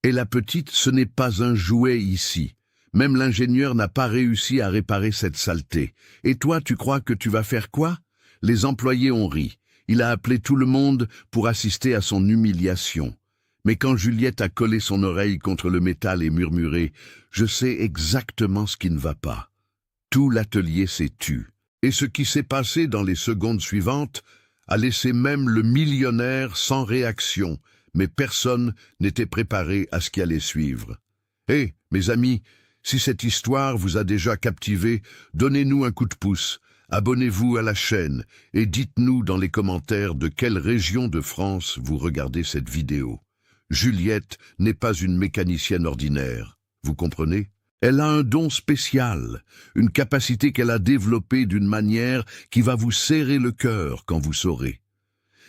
Et la petite, ce n'est pas un jouet ici. Même l'ingénieur n'a pas réussi à réparer cette saleté. Et toi, tu crois que tu vas faire quoi? Les employés ont ri. Il a appelé tout le monde pour assister à son humiliation. Mais quand Juliette a collé son oreille contre le métal et murmuré « Je sais exactement ce qui ne va pas », tout l'atelier s'est tu. Et ce qui s'est passé dans les secondes suivantes a laissé même le millionnaire sans réaction, mais personne n'était préparé à ce qui allait suivre. Hé, mes amis, si cette histoire vous a déjà captivé, donnez-nous un coup de pouce, abonnez-vous à la chaîne et dites-nous dans les commentaires de quelle région de France vous regardez cette vidéo. Juliette n'est pas une mécanicienne ordinaire, vous comprenez? Elle a un don spécial, une capacité qu'elle a développée d'une manière qui va vous serrer le cœur quand vous saurez.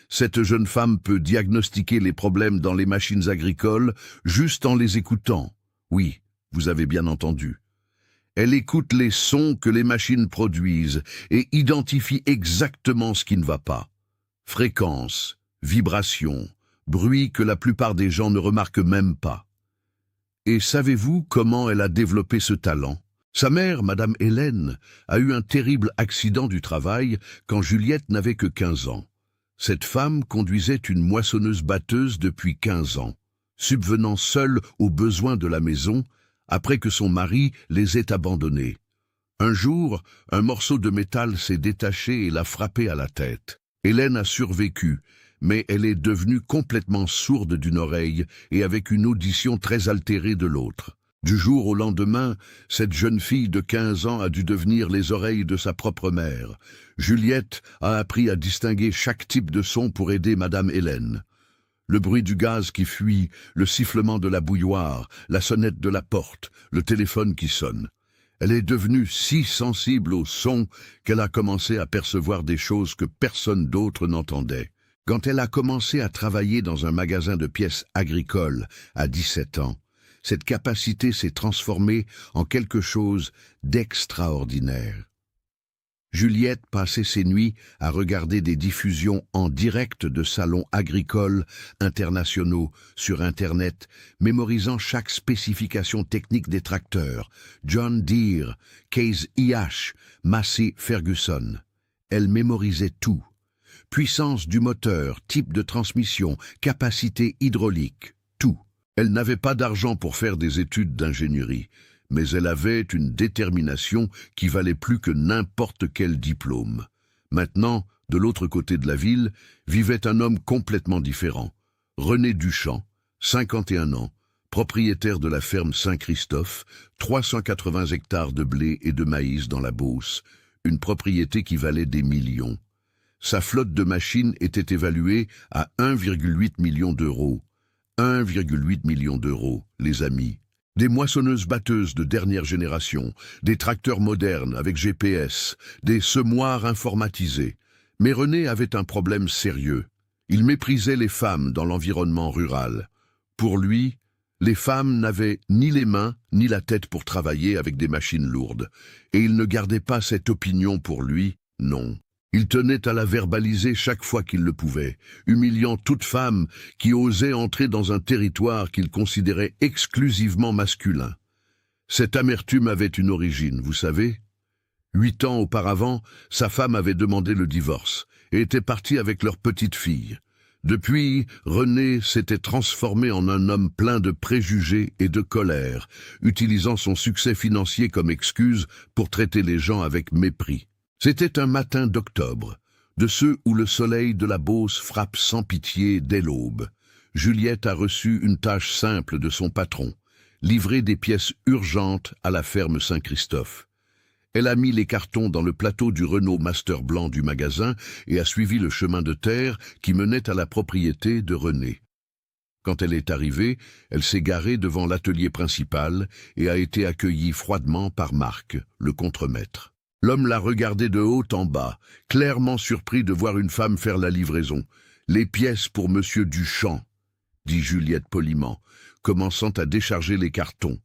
Cette jeune femme peut diagnostiquer les problèmes dans les machines agricoles juste en les écoutant. Oui, vous avez bien entendu. Elle écoute les sons que les machines produisent et identifie exactement ce qui ne va pas. Fréquences, vibrations, bruit que la plupart des gens ne remarquent même pas. Et savez-vous comment elle a développé ce talent? Sa mère, Madame Hélène, a eu un terrible accident du travail quand Juliette n'avait que 15 ans. Cette femme conduisait une moissonneuse-batteuse depuis 15 ans, subvenant seule aux besoins de la maison après que son mari les ait abandonnés. Un jour, un morceau de métal s'est détaché et l'a frappée à la tête. Hélène a survécu, mais elle est devenue complètement sourde d'une oreille et avec une audition très altérée de l'autre. Du jour au lendemain, cette jeune fille de 15 ans a dû devenir les oreilles de sa propre mère. Juliette a appris à distinguer chaque type de son pour aider Madame Hélène. Le bruit du gaz qui fuit, le sifflement de la bouilloire, la sonnette de la porte, le téléphone qui sonne. Elle est devenue si sensible au son qu'elle a commencé à percevoir des choses que personne d'autre n'entendait. Quand elle a commencé à travailler dans un magasin de pièces agricoles à 17 ans, cette capacité s'est transformée en quelque chose d'extraordinaire. Juliette passait ses nuits à regarder des diffusions en direct de salons agricoles internationaux sur Internet, mémorisant chaque spécification technique des tracteurs, John Deere, Case IH, Massey Ferguson. Elle mémorisait tout. Puissance du moteur, type de transmission, capacité hydraulique, tout. Elle n'avait pas d'argent pour faire des études d'ingénierie, mais elle avait une détermination qui valait plus que n'importe quel diplôme. Maintenant, de l'autre côté de la ville, vivait un homme complètement différent. René Duchamp, 51 ans, propriétaire de la ferme Saint-Christophe, 380 hectares de blé et de maïs dans la Beauce, une propriété qui valait des millions. Sa flotte de machines était évaluée à 1,8 million d'euros. 1,8 million d'euros, les amis. Des moissonneuses-batteuses de dernière génération, des tracteurs modernes avec GPS, des semoirs informatisés. Mais René avait un problème sérieux. Il méprisait les femmes dans l'environnement rural. Pour lui, les femmes n'avaient ni les mains ni la tête pour travailler avec des machines lourdes. Et il ne gardait pas cette opinion pour lui, non. Il tenait à la verbaliser chaque fois qu'il le pouvait, humiliant toute femme qui osait entrer dans un territoire qu'il considérait exclusivement masculin. Cette amertume avait une origine, vous savez. 8 ans auparavant, sa femme avait demandé le divorce et était partie avec leur petite fille. Depuis, René s'était transformé en un homme plein de préjugés et de colère, utilisant son succès financier comme excuse pour traiter les gens avec mépris. C'était un matin d'octobre, de ceux où le soleil de la Beauce frappe sans pitié dès l'aube. Juliette a reçu une tâche simple de son patron, livrer des pièces urgentes à la ferme Saint-Christophe. Elle a mis les cartons dans le plateau du Renault Master blanc du magasin et a suivi le chemin de terre qui menait à la propriété de René. Quand elle est arrivée, elle s'est garée devant l'atelier principal et a été accueillie froidement par Marc, le contremaître. L'homme l'a regardé de haut en bas, clairement surpris de voir une femme faire la livraison. « Les pièces pour Monsieur Duchamp », dit Juliette poliment, commençant à décharger les cartons.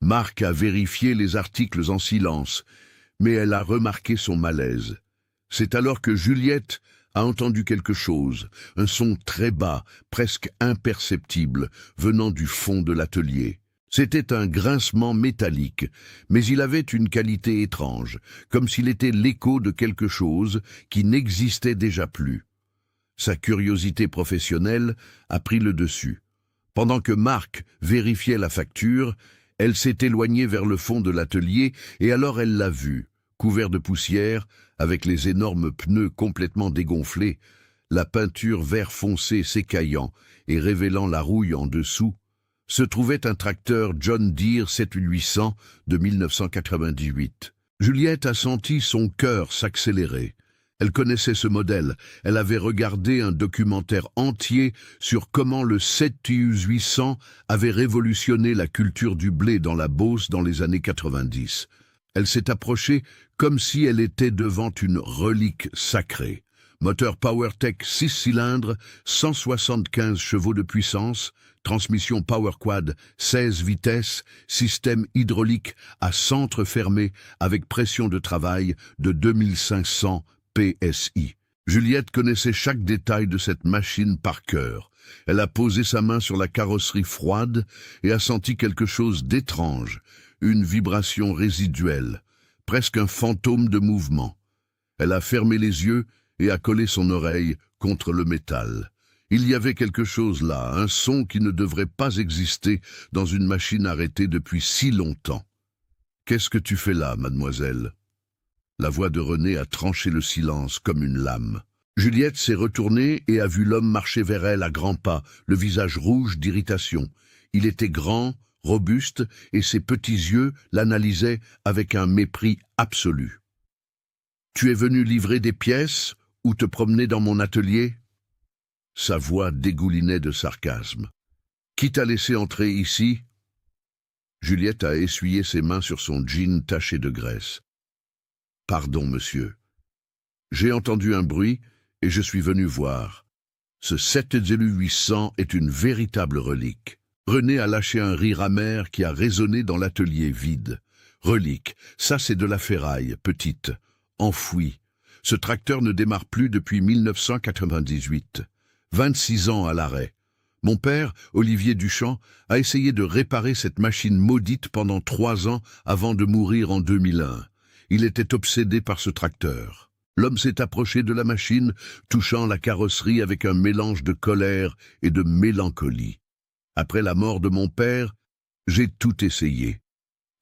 Marc a vérifié les articles en silence, mais elle a remarqué son malaise. C'est alors que Juliette a entendu quelque chose, un son très bas, presque imperceptible, venant du fond de l'atelier. C'était un grincement métallique, mais il avait une qualité étrange, comme s'il était l'écho de quelque chose qui n'existait déjà plus. Sa curiosité professionnelle a pris le dessus. Pendant que Marc vérifiait la facture, elle s'est éloignée vers le fond de l'atelier et alors elle l'a vu, couvert de poussière, avec les énormes pneus complètement dégonflés, la peinture vert foncé s'écaillant et révélant la rouille en dessous, se trouvait un tracteur John Deere 7800 de 1998. Juliette a senti son cœur s'accélérer. Elle connaissait ce modèle, elle avait regardé un documentaire entier sur comment le 7800 avait révolutionné la culture du blé dans la Beauce dans les années 90. Elle s'est approchée comme si elle était devant une relique sacrée. Moteur PowerTech 6 cylindres, 175 chevaux de puissance, transmission PowerQuad 16 vitesses, système hydraulique à centre fermé avec pression de travail de 2500 PSI. Juliette connaissait chaque détail de cette machine par cœur. Elle a posé sa main sur la carrosserie froide et a senti quelque chose d'étrange, une vibration résiduelle, presque un fantôme de mouvement. Elle a fermé les yeux et a collé son oreille contre le métal. Il y avait quelque chose là, un son qui ne devrait pas exister dans une machine arrêtée depuis si longtemps. « Qu'est-ce que tu fais là, mademoiselle ?» La voix de René a tranché le silence comme une lame. Juliette s'est retournée et a vu l'homme marcher vers elle à grands pas, le visage rouge d'irritation. Il était grand, robuste, et ses petits yeux l'analysaient avec un mépris absolu. « Tu es venu livrer des pièces ou te promener dans mon atelier ?» Sa voix dégoulinait de sarcasme. « Qui t'a laissé entrer ici ?» Juliette a essuyé ses mains sur son jean taché de graisse. « Pardon, monsieur. J'ai entendu un bruit et je suis venu voir. Ce 7800 est une véritable relique. » René a lâché un rire amer qui a résonné dans l'atelier vide. « Relique, ça c'est de la ferraille, petite, enfouie. Ce tracteur ne démarre plus depuis 1998. 26 ans à l'arrêt. Mon père, Olivier Duchamp, a essayé de réparer cette machine maudite pendant 3 ans avant de mourir en 2001. Il était obsédé par ce tracteur. L'homme s'est approché de la machine, touchant la carrosserie avec un mélange de colère et de mélancolie. Après la mort de mon père, j'ai tout essayé.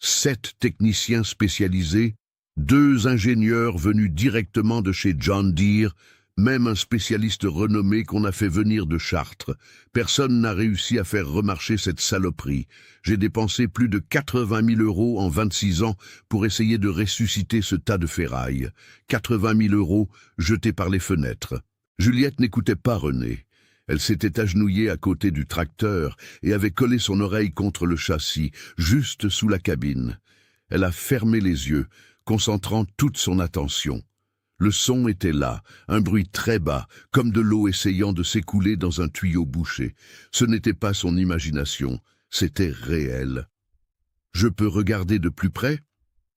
7 techniciens spécialisés, 2 ingénieurs venus directement de chez John Deere, même un spécialiste renommé qu'on a fait venir de Chartres. Personne n'a réussi à faire remarcher cette saloperie. J'ai dépensé plus de 80 000 € en 26 ans pour essayer de ressusciter ce tas de ferraille. 80 000 € jetés par les fenêtres. Juliette n'écoutait pas René. Elle s'était agenouillée à côté du tracteur et avait collé son oreille contre le châssis, juste sous la cabine. Elle a fermé les yeux, concentrant toute son attention. Le son était là, un bruit très bas, comme de l'eau essayant de s'écouler dans un tuyau bouché. Ce n'était pas son imagination, c'était réel. Je peux regarder de plus près ?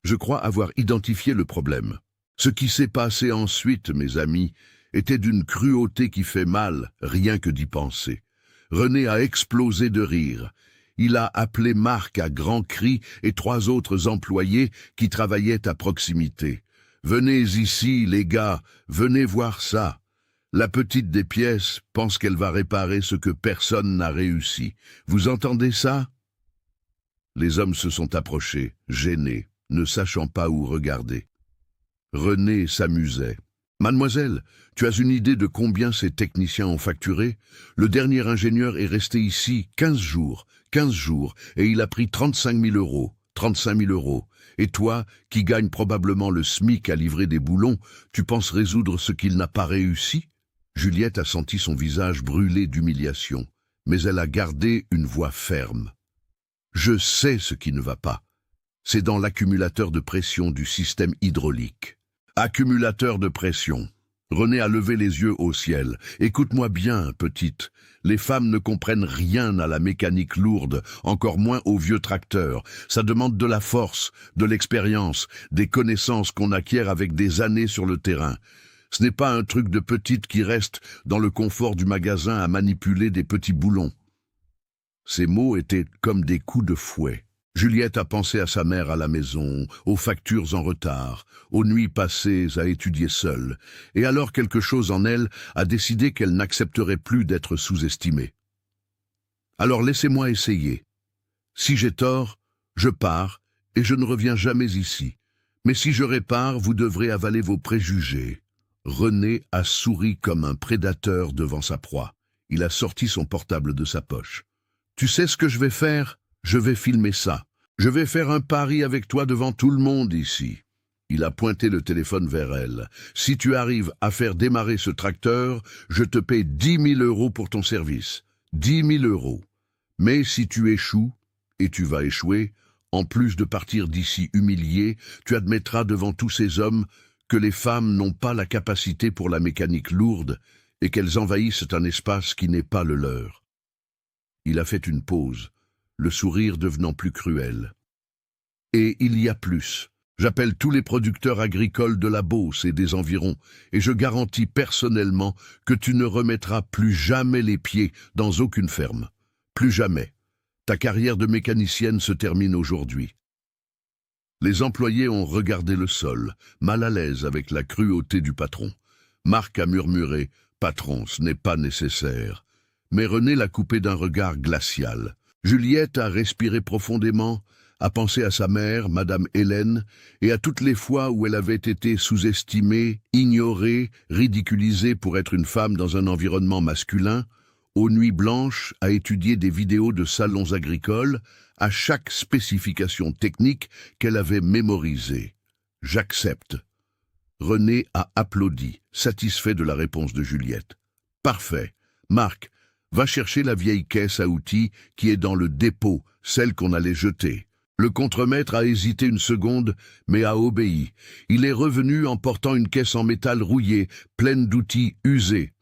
Je crois avoir identifié le problème. Ce qui s'est passé ensuite, mes amis, était d'une cruauté qui fait mal, rien que d'y penser. René a explosé de rire. Il a appelé Marc à grands cris et 3 autres employés qui travaillaient à proximité. « Venez ici, les gars, venez voir ça. La petite des pièces pense qu'elle va réparer ce que personne n'a réussi. Vous entendez ça ?» Les hommes se sont approchés, gênés, ne sachant pas où regarder. René s'amusait. « Mademoiselle, tu as une idée de combien ces techniciens ont facturé ? Le dernier ingénieur est resté ici 15 jours, et il a pris 35 000 €. 35 000 €. Et toi, qui gagne probablement le SMIC à livrer des boulons, tu penses résoudre ce qu'il n'a pas réussi ?» Juliette a senti son visage brûler d'humiliation, mais elle a gardé une voix ferme. « Je sais ce qui ne va pas. C'est dans l'accumulateur de pression du système hydraulique. » Accumulateur de pression. René a levé les yeux au ciel. « Écoute-moi bien, petite. Les femmes ne comprennent rien à la mécanique lourde, encore moins aux vieux tracteurs. Ça demande de la force, de l'expérience, des connaissances qu'on acquiert avec des années sur le terrain. Ce n'est pas un truc de petite qui reste dans le confort du magasin à manipuler des petits boulons. » Ces mots étaient comme des coups de fouet. Juliette a pensé à sa mère à la maison, aux factures en retard, aux nuits passées à étudier seule, et alors quelque chose en elle a décidé qu'elle n'accepterait plus d'être sous-estimée. « Alors laissez-moi essayer. Si j'ai tort, je pars et je ne reviens jamais ici. Mais si je répare, vous devrez avaler vos préjugés. » René a souri comme un prédateur devant sa proie. Il a sorti son portable de sa poche. « Tu sais ce que je vais faire ? Je vais filmer ça. Je vais faire un pari avec toi devant tout le monde ici. » Il a pointé le téléphone vers elle. « Si tu arrives à faire démarrer ce tracteur, je te paie 10 000 € pour ton service. 10 000 €. Mais si tu échoues, et tu vas échouer, en plus de partir d'ici humilié, tu admettras devant tous ces hommes que les femmes n'ont pas la capacité pour la mécanique lourde et qu'elles envahissent un espace qui n'est pas le leur. » Il a fait une pause, le sourire devenant plus cruel. « Et il y a plus. J'appelle tous les producteurs agricoles de la Beauce et des environs, et je garantis personnellement que tu ne remettras plus jamais les pieds dans aucune ferme. Plus jamais. Ta carrière de mécanicienne se termine aujourd'hui. » Les employés ont regardé le sol, mal à l'aise avec la cruauté du patron. Marc a murmuré « Patron, ce n'est pas nécessaire ». Mais René l'a coupé d'un regard glacial. Juliette a respiré profondément, a pensé à sa mère, Madame Hélène, et à toutes les fois où elle avait été sous-estimée, ignorée, ridiculisée pour être une femme dans un environnement masculin, aux nuits blanches à étudier des vidéos de salons agricoles, à chaque spécification technique qu'elle avait mémorisée. « J'accepte. » René a applaudi, satisfait de la réponse de Juliette. « Parfait. Marc, va chercher la vieille caisse à outils qui est dans le dépôt, celle qu'on allait jeter. » Le contremaître a hésité une seconde, mais a obéi. Il est revenu en portant une caisse en métal rouillé, pleine d'outils usés.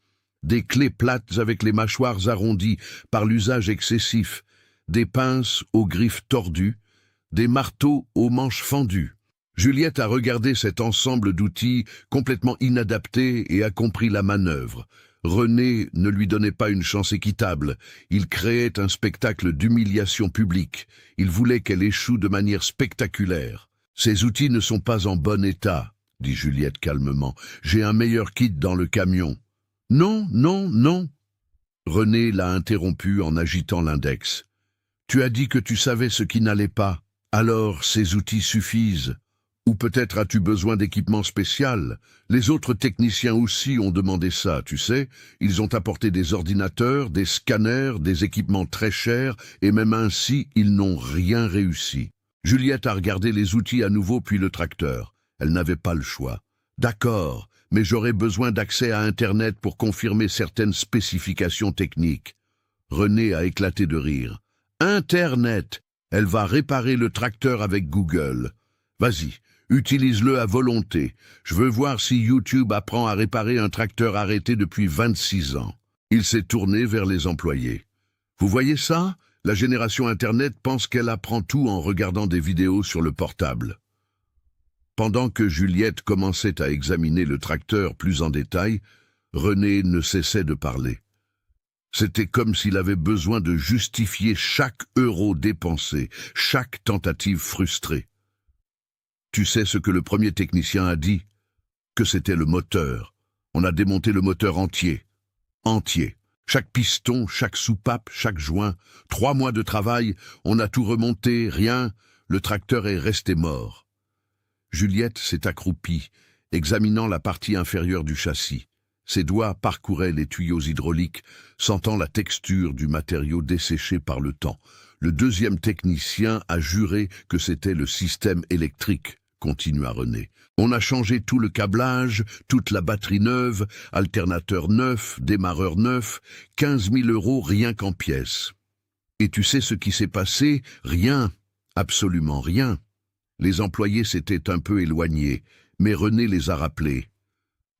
Des clés plates avec les mâchoires arrondies par l'usage excessif, des pinces aux griffes tordues, des marteaux aux manches fendues. Juliette a regardé cet ensemble d'outils complètement inadaptés et a compris la manœuvre. René ne lui donnait pas une chance équitable. Il créait un spectacle d'humiliation publique. Il voulait qu'elle échoue de manière spectaculaire. « Ces outils ne sont pas en bon état, » dit Juliette calmement. « J'ai un meilleur kit dans le camion. »« Non, non, non !» René l'a interrompu en agitant l'index. « Tu as dit que tu savais ce qui n'allait pas. Alors ces outils suffisent. Ou peut-être as-tu besoin d'équipement spécial. Les autres techniciens aussi ont demandé ça, tu sais. Ils ont apporté des ordinateurs, des scanners, des équipements très chers, et même ainsi, ils n'ont rien réussi. » Juliette a regardé les outils à nouveau puis le tracteur. Elle n'avait pas le choix. « D'accord, mais j'aurais besoin d'accès à Internet pour confirmer certaines spécifications techniques. » René a éclaté de rire. « Internet! Elle va réparer le tracteur avec Google. Vas-y. Utilise-le à volonté. Je veux voir si YouTube apprend à réparer un tracteur arrêté depuis 26 ans. » Il s'est tourné vers les employés. « Vous voyez ça ? La génération Internet pense qu'elle apprend tout en regardant des vidéos sur le portable. » Pendant que Juliette commençait à examiner le tracteur plus en détail, René ne cessait de parler. C'était comme s'il avait besoin de justifier chaque euro dépensé, chaque tentative frustrée. Tu sais ce que le premier technicien a dit? Que c'était le moteur. On a démonté le moteur entier. Entier. Chaque piston, chaque soupape, chaque joint. 3 mois de travail, on a tout remonté, rien. Le tracteur est resté mort. Juliette s'est accroupie, examinant la partie inférieure du châssis. Ses doigts parcouraient les tuyaux hydrauliques, sentant la texture du matériau desséché par le temps. Le deuxième technicien a juré que c'était le système électrique, continua René. On a changé tout le câblage, toute la batterie neuve, alternateur neuf, démarreur neuf, 15 000 € rien qu'en pièces. Et tu sais ce qui s'est passé? Rien, absolument rien. Les employés s'étaient un peu éloignés, mais René les a rappelés.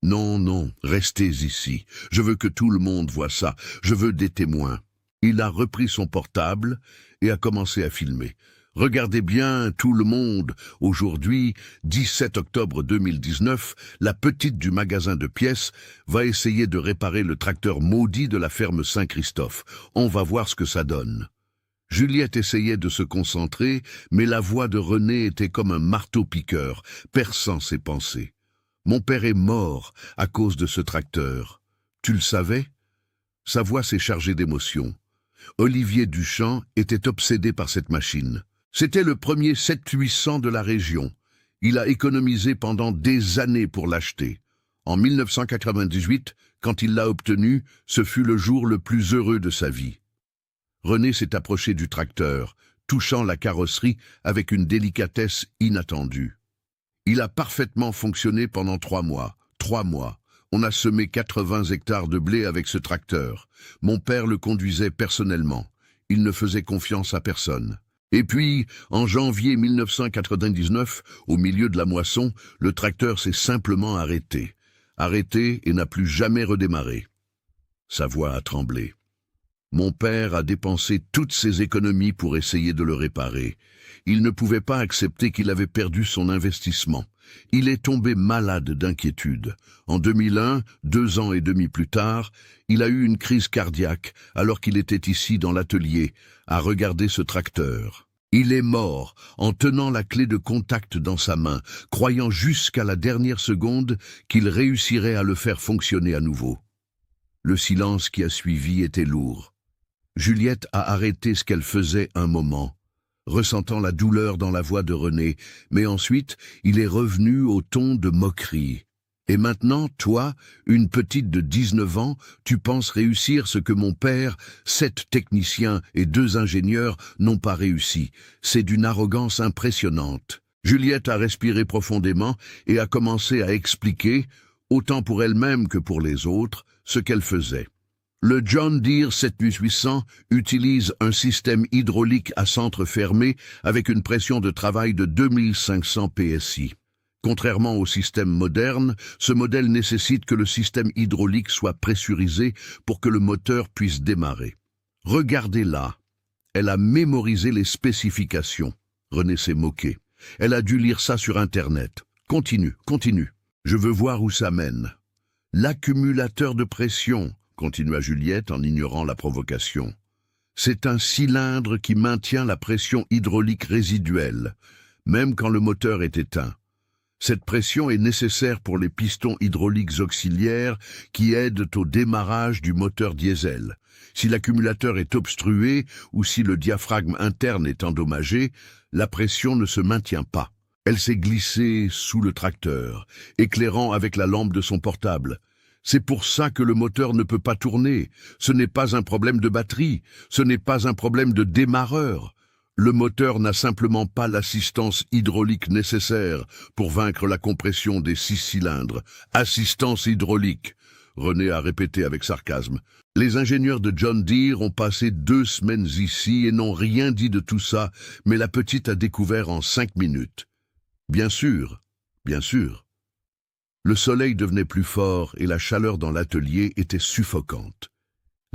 Non, non, restez ici. Je veux que tout le monde voie ça. Je veux des témoins. Il a repris son portable et a commencé à filmer. Regardez bien, tout le monde. Aujourd'hui, 17 octobre 2019, la petite du magasin de pièces va essayer de réparer le tracteur maudit de la ferme Saint-Christophe. On va voir ce que ça donne. Juliette essayait de se concentrer, mais la voix de René était comme un marteau-piqueur, perçant ses pensées. Mon père est mort à cause de ce tracteur. Tu le savais? Sa voix s'est chargée d'émotion. Olivier Duchamp était obsédé par cette machine. C'était le premier 7-800 de la région. Il a économisé pendant des années pour l'acheter. En 1998, quand il l'a obtenu, ce fut le jour le plus heureux de sa vie. René s'est approché du tracteur, touchant la carrosserie avec une délicatesse inattendue. Il a parfaitement fonctionné pendant 3 mois. 3 mois. On a semé 80 hectares de blé avec ce tracteur. Mon père le conduisait personnellement. Il ne faisait confiance à personne. Et puis, en janvier 1999, au milieu de la moisson, le tracteur s'est simplement arrêté. Arrêté et n'a plus jamais redémarré. Sa voix a tremblé. Mon père a dépensé toutes ses économies pour essayer de le réparer. Il ne pouvait pas accepter qu'il avait perdu son investissement. Il est tombé malade d'inquiétude. En 2001, 2 ans et demi plus tard, il a eu une crise cardiaque alors qu'il était ici dans l'atelier, à regarder ce tracteur. Il est mort en tenant la clé de contact dans sa main, croyant jusqu'à la dernière seconde qu'il réussirait à le faire fonctionner à nouveau. Le silence qui a suivi était lourd. Juliette a arrêté ce qu'elle faisait un moment, ressentant la douleur dans la voix de René, mais ensuite il est revenu au ton de moquerie. Et maintenant, toi, une petite de 19 ans, tu penses réussir ce que mon père, 7 techniciens et 2 ingénieurs n'ont pas réussi. C'est d'une arrogance impressionnante. Juliette a respiré profondément et a commencé à expliquer, autant pour elle-même que pour les autres, ce qu'elle faisait. Le John Deere 7800 utilise un système hydraulique à centre fermé avec une pression de travail de 2500 PSI. Contrairement au système moderne, ce modèle nécessite que le système hydraulique soit pressurisé pour que le moteur puisse démarrer. Regardez là. Elle a mémorisé les spécifications. René s'est moqué. Elle a dû lire ça sur Internet. Continue, continue. Je veux voir où ça mène. L'accumulateur de pression, continua Juliette en ignorant la provocation. C'est un cylindre qui maintient la pression hydraulique résiduelle, même quand le moteur est éteint. Cette pression est nécessaire pour les pistons hydrauliques auxiliaires qui aident au démarrage du moteur diesel. Si l'accumulateur est obstrué ou si le diaphragme interne est endommagé, la pression ne se maintient pas. Elle s'est glissée sous le tracteur, éclairant avec la lampe de son portable. C'est pour ça que le moteur ne peut pas tourner. Ce n'est pas un problème de batterie, ce n'est pas un problème de démarreur. Le moteur n'a simplement pas l'assistance hydraulique nécessaire pour vaincre la compression des 6 cylindres. Assistance hydraulique, René a répété avec sarcasme. Les ingénieurs de John Deere ont passé 2 semaines ici et n'ont rien dit de tout ça, mais la petite a découvert en 5 minutes. Bien sûr, bien sûr. Le soleil devenait plus fort et la chaleur dans l'atelier était suffocante.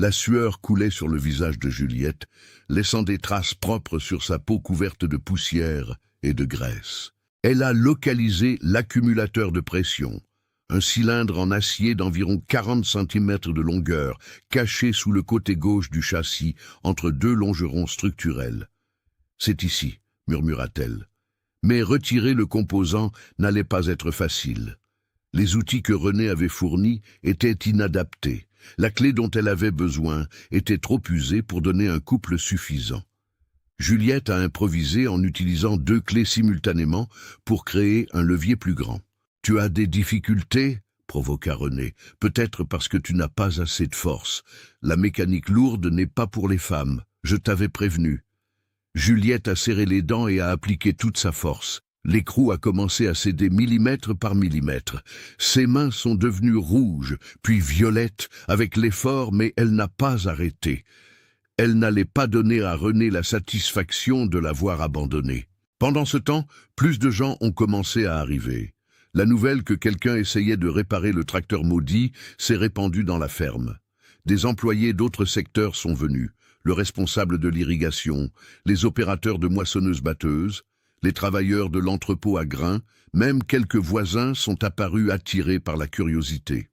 La sueur coulait sur le visage de Juliette, laissant des traces propres sur sa peau couverte de poussière et de graisse. Elle a localisé l'accumulateur de pression, un cylindre en acier d'environ 40 cm de longueur, caché sous le côté gauche du châssis, entre 2 longerons structurels. « C'est ici », murmura-t-elle. Mais retirer le composant n'allait pas être facile. Les outils que René avait fournis étaient inadaptés. La clé dont elle avait besoin était trop usée pour donner un couple suffisant. Juliette a improvisé en utilisant 2 clés simultanément pour créer un levier plus grand. « Tu as des difficultés ?» provoqua René. « Peut-être parce que tu n'as pas assez de force. La mécanique lourde n'est pas pour les femmes. Je t'avais prévenu. » Juliette a serré les dents et a appliqué toute sa force. L'écrou a commencé à céder millimètre par millimètre. Ses mains sont devenues rouges, puis violettes, avec l'effort, mais elle n'a pas arrêté. Elle n'allait pas donner à René la satisfaction de l'avoir abandonné. Pendant ce temps, plus de gens ont commencé à arriver. La nouvelle que quelqu'un essayait de réparer le tracteur maudit s'est répandue dans la ferme. Des employés d'autres secteurs sont venus. le responsable de l'irrigation, les opérateurs de moissonneuses-batteuses, les travailleurs de l'entrepôt à grains, même quelques voisins sont apparus attirés par la curiosité.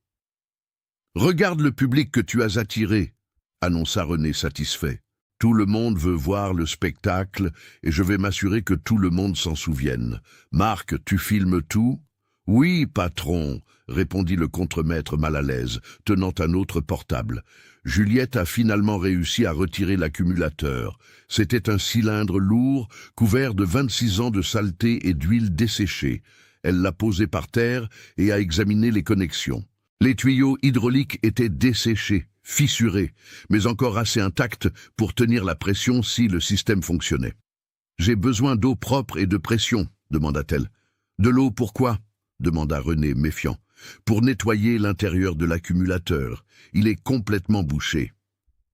« Regarde le public que tu as attiré », annonça René satisfait. « Tout le monde veut voir le spectacle et je vais m'assurer que tout le monde s'en souvienne. Marc, tu filmes tout ?»« Oui, patron », répondit le contremaître mal à l'aise, tenant un autre portable. Juliette a finalement réussi à retirer l'accumulateur. C'était un cylindre lourd, couvert de 26 ans de saleté et d'huile desséchée. Elle l'a posé par terre et a examiné les connexions. Les tuyaux hydrauliques étaient desséchés, fissurés, mais encore assez intacts pour tenir la pression si le système fonctionnait. « J'ai besoin d'eau propre et de pression », demanda-t-elle. « De l'eau pourquoi ?» demanda René, méfiant. « Pour nettoyer l'intérieur de l'accumulateur. Il est complètement bouché. »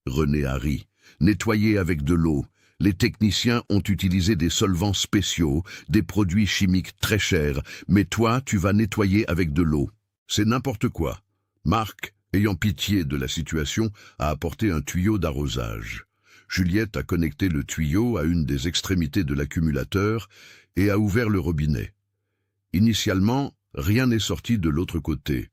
René a ri. « Nettoyer avec de l'eau. Les techniciens ont utilisé des solvants spéciaux, des produits chimiques très chers, mais toi, tu vas nettoyer avec de l'eau. C'est n'importe quoi. » Marc, ayant pitié de la situation, a apporté un tuyau d'arrosage. Juliette a connecté le tuyau à une des extrémités de l'accumulateur et a ouvert le robinet. Initialement, rien n'est sorti de l'autre côté.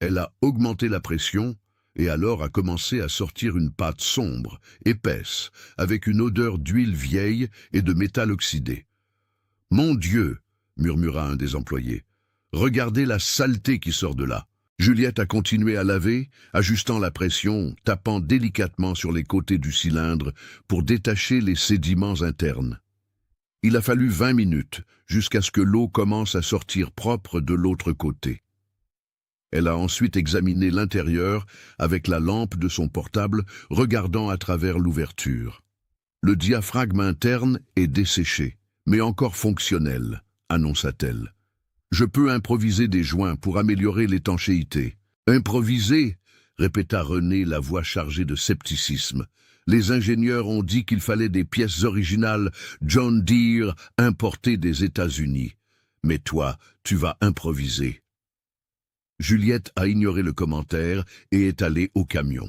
Elle a augmenté la pression et alors a commencé à sortir une pâte sombre, épaisse, avec une odeur d'huile vieille et de métal oxydé. « Mon Dieu !» murmura un des employés. « Regardez la saleté qui sort de là !» Juliette a continué à laver, ajustant la pression, tapant délicatement sur les côtés du cylindre pour détacher les sédiments internes. Il a fallu 20 minutes jusqu'à ce que l'eau commence à sortir propre de l'autre côté. Elle a ensuite examiné l'intérieur avec la lampe de son portable, regardant à travers l'ouverture. Le diaphragme interne est desséché, mais encore fonctionnel, annonça-t-elle. Je peux improviser des joints pour améliorer l'étanchéité. Improviser, répéta René, la voix chargée de scepticisme. Les ingénieurs ont dit qu'il fallait des pièces originales John Deere importées des États-Unis. Mais toi, tu vas improviser. Juliette a ignoré le commentaire et est allée au camion.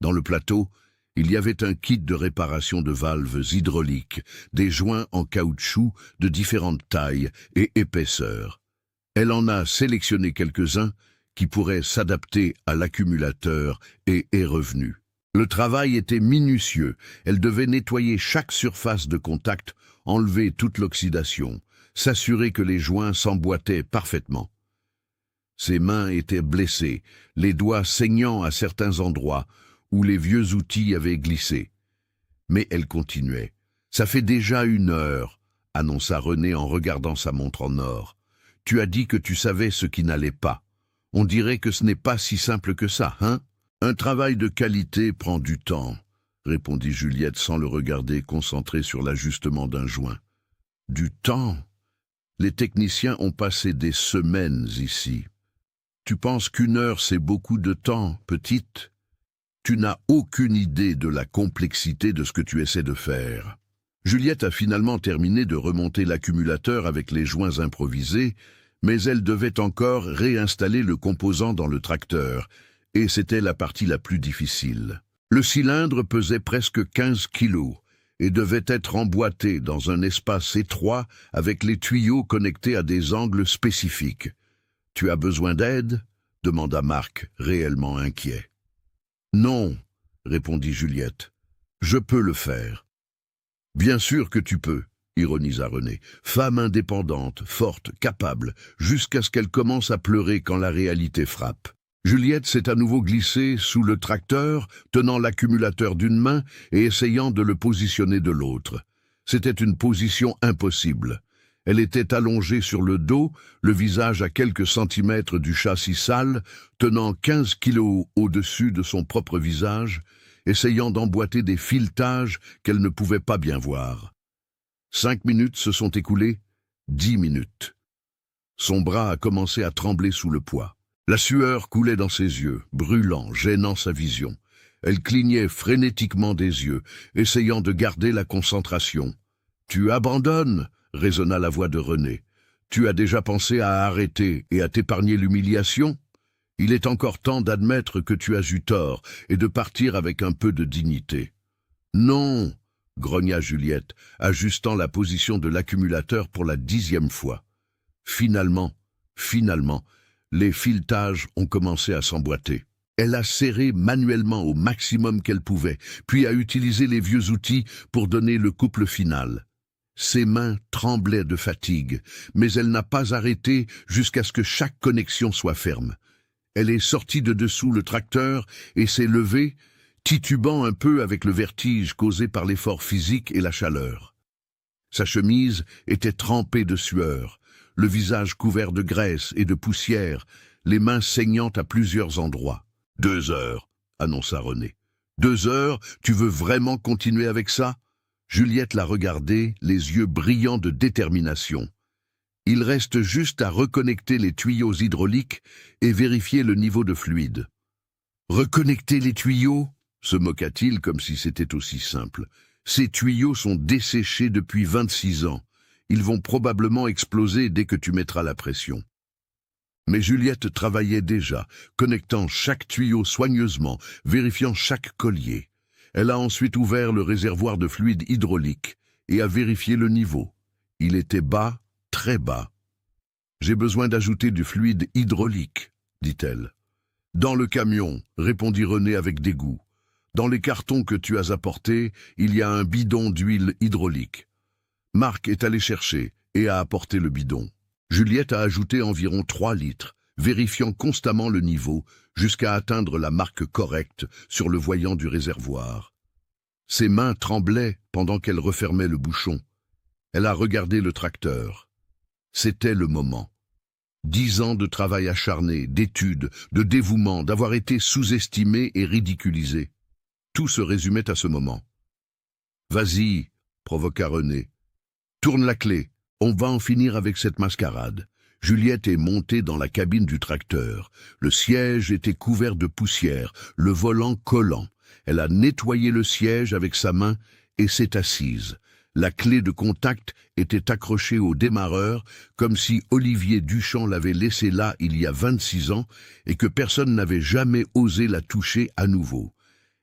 Dans le plateau, il y avait un kit de réparation de valves hydrauliques, des joints en caoutchouc de différentes tailles et épaisseurs. Elle en a sélectionné quelques-uns qui pourraient s'adapter à l'accumulateur et est revenue. Le travail était minutieux, elle devait nettoyer chaque surface de contact, enlever toute l'oxydation, s'assurer que les joints s'emboîtaient parfaitement. Ses mains étaient blessées, les doigts saignant à certains endroits où les vieux outils avaient glissé. Mais elle continuait. « Ça fait déjà 1 heure, » annonça René en regardant sa montre en or. « Tu as dit que tu savais ce qui n'allait pas. On dirait que ce n'est pas si simple que ça, hein ? Un travail de qualité prend du temps, » répondit Juliette sans le regarder, concentrée sur l'ajustement d'un joint. « Du temps ? Les techniciens ont passé des semaines ici. Tu penses qu'1 heure c'est beaucoup de temps, petite ? Tu n'as aucune idée de la complexité de ce que tu essaies de faire. » Juliette a finalement terminé de remonter l'accumulateur avec les joints improvisés, mais elle devait encore réinstaller le composant dans le tracteur, et c'était la partie la plus difficile. Le cylindre pesait presque 15 kilos et devait être emboîté dans un espace étroit avec les tuyaux connectés à des angles spécifiques. « Tu as besoin d'aide ?» demanda Marc, réellement inquiet. « Non, » répondit Juliette. « Je peux le faire. »« Bien sûr que tu peux, » ironisa René. « Femme indépendante, forte, capable, jusqu'à ce qu'elle commence à pleurer quand la réalité frappe. » Juliette s'est à nouveau glissée sous le tracteur, tenant l'accumulateur d'une main et essayant de le positionner de l'autre. C'était une position impossible. Elle était allongée sur le dos, le visage à quelques centimètres du châssis sale, tenant 15 kilos au-dessus de son propre visage, essayant d'emboîter des filetages qu'elle ne pouvait pas bien voir. 5 minutes se sont écoulées, 10 minutes. Son bras a commencé à trembler sous le poids. La sueur coulait dans ses yeux, brûlant, gênant sa vision. Elle clignait frénétiquement des yeux, essayant de garder la concentration. « Tu abandonnes !» résonna la voix de René. « Tu as déjà pensé à arrêter et à t'épargner l'humiliation ?» Il est encore temps d'admettre que tu as eu tort et de partir avec un peu de dignité. Non, grogna Juliette, ajustant la position de l'accumulateur pour la 10e fois. Finalement, les filetages ont commencé à s'emboîter. Elle a serré manuellement au maximum qu'elle pouvait, puis a utilisé les vieux outils pour donner le couple final. Ses mains tremblaient de fatigue, mais elle n'a pas arrêté jusqu'à ce que chaque connexion soit ferme. Elle est sortie de dessous le tracteur et s'est levée, titubant un peu avec le vertige causé par l'effort physique et la chaleur. Sa chemise était trempée de sueur, le visage couvert de graisse et de poussière, les mains saignant à plusieurs endroits. « 2 heures, annonça René. 2 heures, tu veux vraiment continuer avec ça ?» Juliette l'a regardé, les yeux brillants de détermination. Il reste juste à reconnecter les tuyaux hydrauliques et vérifier le niveau de fluide. « Reconnecter les tuyaux ?» se moqua-t-il comme si c'était aussi simple. « Ces tuyaux sont desséchés depuis 26 ans. Ils vont probablement exploser dès que tu mettras la pression. » Mais Juliette travaillait déjà, connectant chaque tuyau soigneusement, vérifiant chaque collier. Elle a ensuite ouvert le réservoir de fluide hydraulique et a vérifié le niveau. Il était bas, très bas. « J'ai besoin d'ajouter du fluide hydraulique, » dit-elle. « Dans le camion, » répondit René avec dégoût. « Dans les cartons que tu as apportés, il y a un bidon d'huile hydraulique. » Marc est allé chercher et a apporté le bidon. Juliette a ajouté environ 3 litres, vérifiant constamment le niveau jusqu'à atteindre la marque correcte sur le voyant du réservoir. Ses mains tremblaient pendant qu'elle refermait le bouchon. Elle a regardé le tracteur. C'était le moment. 10 ans de travail acharné, d'études, de dévouement, d'avoir été sous-estimé et ridiculisé. Tout se résumait à ce moment. « Vas-y, » provoqua René. « Tourne la clé. On va en finir avec cette mascarade. » Juliette est montée dans la cabine du tracteur. Le siège était couvert de poussière, le volant collant. Elle a nettoyé le siège avec sa main et s'est assise. La clé de contact était accrochée au démarreur, comme si Olivier Duchamp l'avait laissée là il y a 26 ans et que personne n'avait jamais osé la toucher à nouveau.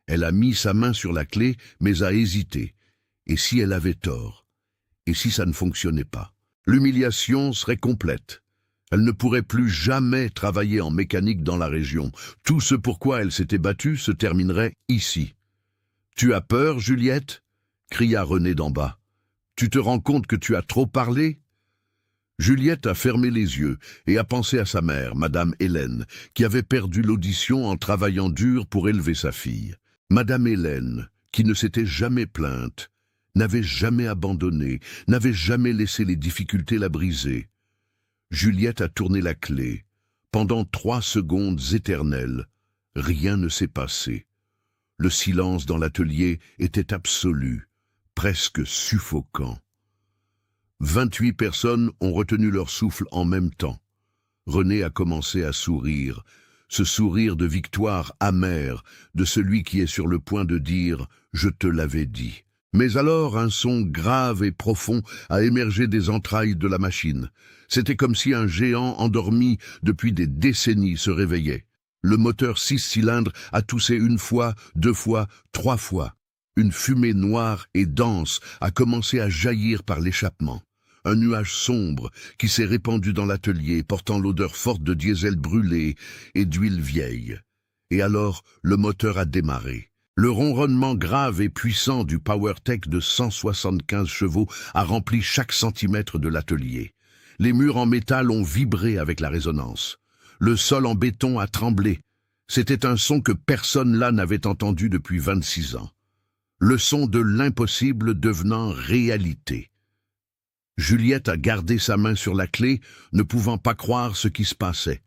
Elle a mis sa main sur la clé, mais a hésité. Et si elle avait tort? Et si ça ne fonctionnait pas? L'humiliation serait complète. Elle ne pourrait plus jamais travailler en mécanique dans la région. Tout ce pourquoi elle s'était battue se terminerait ici. « Tu as peur, Juliette ?» cria René d'en bas. « Tu te rends compte que tu as trop parlé ?» Juliette a fermé les yeux et a pensé à sa mère, Madame Hélène, qui avait perdu l'audition en travaillant dur pour élever sa fille. Madame Hélène, qui ne s'était jamais plainte, n'avait jamais abandonné, n'avait jamais laissé les difficultés la briser. Juliette a tourné la clé. Pendant 3 secondes éternelles, rien ne s'est passé. Le silence dans l'atelier était absolu, presque suffocant. 28 personnes ont retenu leur souffle en même temps. René a commencé à sourire, ce sourire de victoire amère de celui qui est sur le point de dire « je te l'avais dit ». Mais alors un son grave et profond a émergé des entrailles de la machine. C'était comme si un géant endormi depuis des décennies se réveillait. Le moteur 6 cylindres a toussé 1 fois, 2 fois, 3 fois. Une fumée noire et dense a commencé à jaillir par l'échappement. Un nuage sombre qui s'est répandu dans l'atelier, portant l'odeur forte de diesel brûlé et d'huile vieille. Et alors, le moteur a démarré. Le ronronnement grave et puissant du PowerTech de 175 chevaux a rempli chaque centimètre de l'atelier. Les murs en métal ont vibré avec la résonance. Le sol en béton a tremblé. C'était un son que personne là n'avait entendu depuis 26 ans. Le son de l'impossible devenant réalité. Juliette a gardé sa main sur la clé, ne pouvant pas croire ce qui se passait.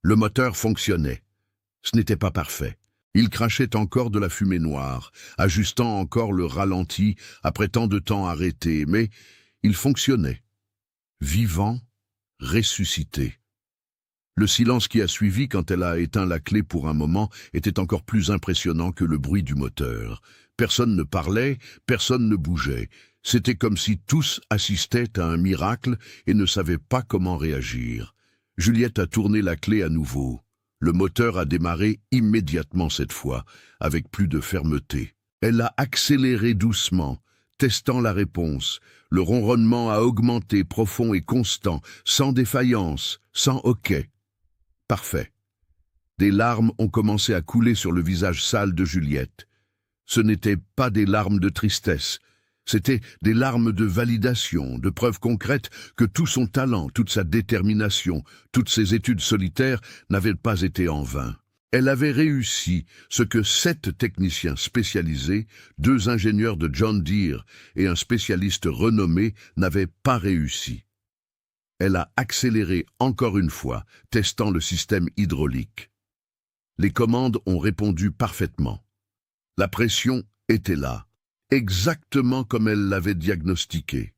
Le moteur fonctionnait. Ce n'était pas parfait. Il crachait encore de la fumée noire, ajustant encore le ralenti après tant de temps arrêté, mais il fonctionnait. Vivant, ressuscité. Le silence qui a suivi quand elle a éteint la clé pour un moment était encore plus impressionnant que le bruit du moteur. Personne ne parlait, personne ne bougeait. C'était comme si tous assistaient à un miracle et ne savaient pas comment réagir. Juliette a tourné la clé à nouveau. Le moteur a démarré immédiatement cette fois, avec plus de fermeté. Elle a accéléré doucement, testant la réponse. Le ronronnement a augmenté, profond et constant, sans défaillance, sans hoquet. Parfait. Des larmes ont commencé à couler sur le visage sale de Juliette. Ce n'étaient pas des larmes de tristesse, c'était des larmes de validation, de preuve concrète que tout son talent, toute sa détermination, toutes ses études solitaires n'avaient pas été en vain. Elle avait réussi ce que 7 techniciens spécialisés, 2 ingénieurs de John Deere et un spécialiste renommé n'avaient pas réussi. Elle a accéléré encore une fois, testant le système hydraulique. Les commandes ont répondu parfaitement. La pression était là, exactement comme elle l'avait diagnostiqué.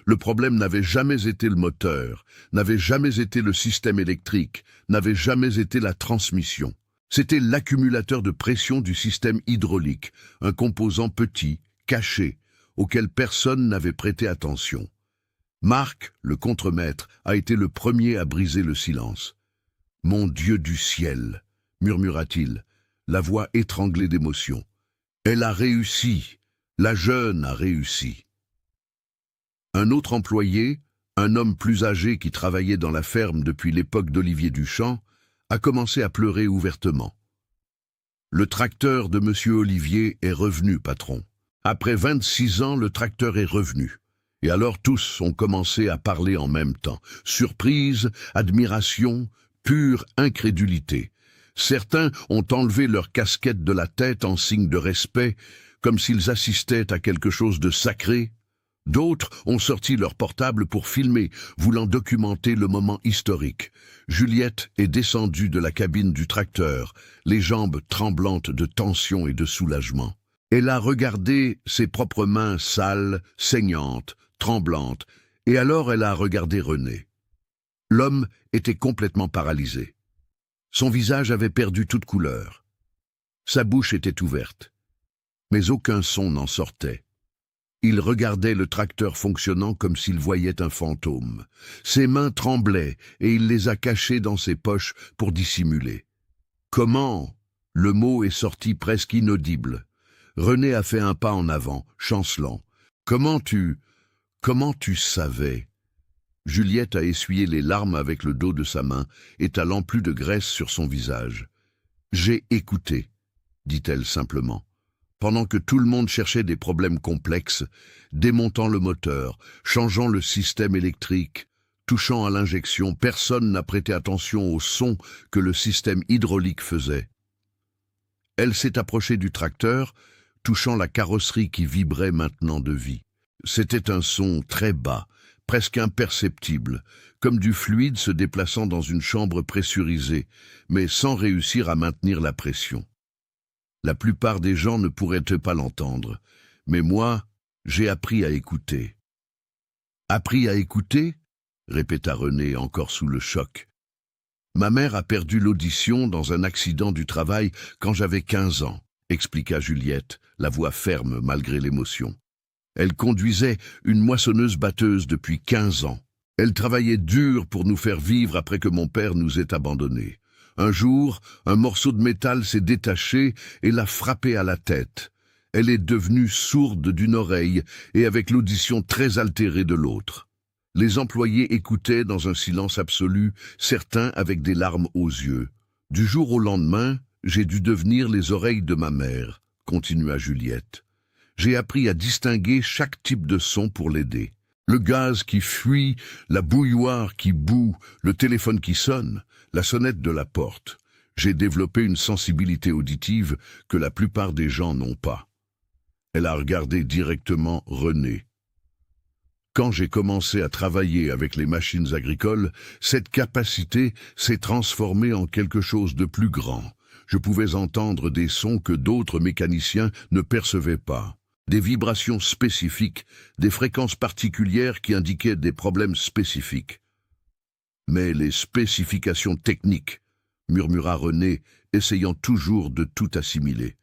Le problème n'avait jamais été le moteur, n'avait jamais été le système électrique, n'avait jamais été la transmission. C'était l'accumulateur de pression du système hydraulique, un composant petit, caché, auquel personne n'avait prêté attention. Marc, le contremaître, a été le premier à briser le silence. « Mon Dieu du ciel !» murmura-t-il, la voix étranglée d'émotion. « Elle a réussi ! La jeune a réussi !» Un autre employé, un homme plus âgé qui travaillait dans la ferme depuis l'époque d'Olivier Duchamp, a commencé à pleurer ouvertement. « Le tracteur de Monsieur Olivier est revenu, patron. Après 26 ans, le tracteur est revenu. » Et alors tous ont commencé à parler en même temps. Surprise, admiration, pure incrédulité. Certains ont enlevé leur casquette de la tête en signe de respect, comme s'ils assistaient à quelque chose de sacré. D'autres ont sorti leur portable pour filmer, voulant documenter le moment historique. Juliette est descendue de la cabine du tracteur, les jambes tremblantes de tension et de soulagement. Elle a regardé ses propres mains sales, saignantes, tremblantes, et alors elle a regardé René. L'homme était complètement paralysé. Son visage avait perdu toute couleur. Sa bouche était ouverte, mais aucun son n'en sortait. Il regardait le tracteur fonctionnant comme s'il voyait un fantôme. Ses mains tremblaient et il les a cachées dans ses poches pour dissimuler. « Comment ?» Le mot est sorti presque inaudible. René a fait un pas en avant, chancelant. « Comment tu savais ?» Juliette a essuyé les larmes avec le dos de sa main, étalant plus de graisse sur son visage. « J'ai écouté », dit-elle simplement. Pendant que tout le monde cherchait des problèmes complexes, démontant le moteur, changeant le système électrique, touchant à l'injection, personne n'a prêté attention au son que le système hydraulique faisait. Elle s'est approchée du tracteur, touchant la carrosserie qui vibrait maintenant de vie. C'était un son très bas, presque imperceptible, comme du fluide se déplaçant dans une chambre pressurisée, mais sans réussir à maintenir la pression. La plupart des gens ne pourraient pas l'entendre, mais moi, j'ai appris à écouter. « Appris à écouter ?» répéta René, encore sous le choc. « Ma mère a perdu l'audition dans un accident du travail quand j'avais 15 ans, expliqua Juliette, la voix ferme malgré l'émotion. Elle conduisait une moissonneuse-batteuse depuis 15 ans. Elle travaillait dur pour nous faire vivre après que mon père nous ait abandonnés. Un jour, un morceau de métal s'est détaché et l'a frappée à la tête. Elle est devenue sourde d'une oreille et avec l'audition très altérée de l'autre. Les employés écoutaient dans un silence absolu, certains avec des larmes aux yeux. Du jour au lendemain, j'ai dû devenir les oreilles de ma mère, continua Juliette. J'ai appris à distinguer chaque type de son pour l'aider. Le gaz qui fuit, la bouilloire qui bout, le téléphone qui sonne, la sonnette de la porte. J'ai développé une sensibilité auditive que la plupart des gens n'ont pas. Elle a regardé directement René. Quand j'ai commencé à travailler avec les machines agricoles, cette capacité s'est transformée en quelque chose de plus grand. Je pouvais entendre des sons que d'autres mécaniciens ne percevaient pas. Des vibrations spécifiques, des fréquences particulières qui indiquaient des problèmes spécifiques. Mais les spécifications techniques, murmura René, essayant toujours de tout assimiler.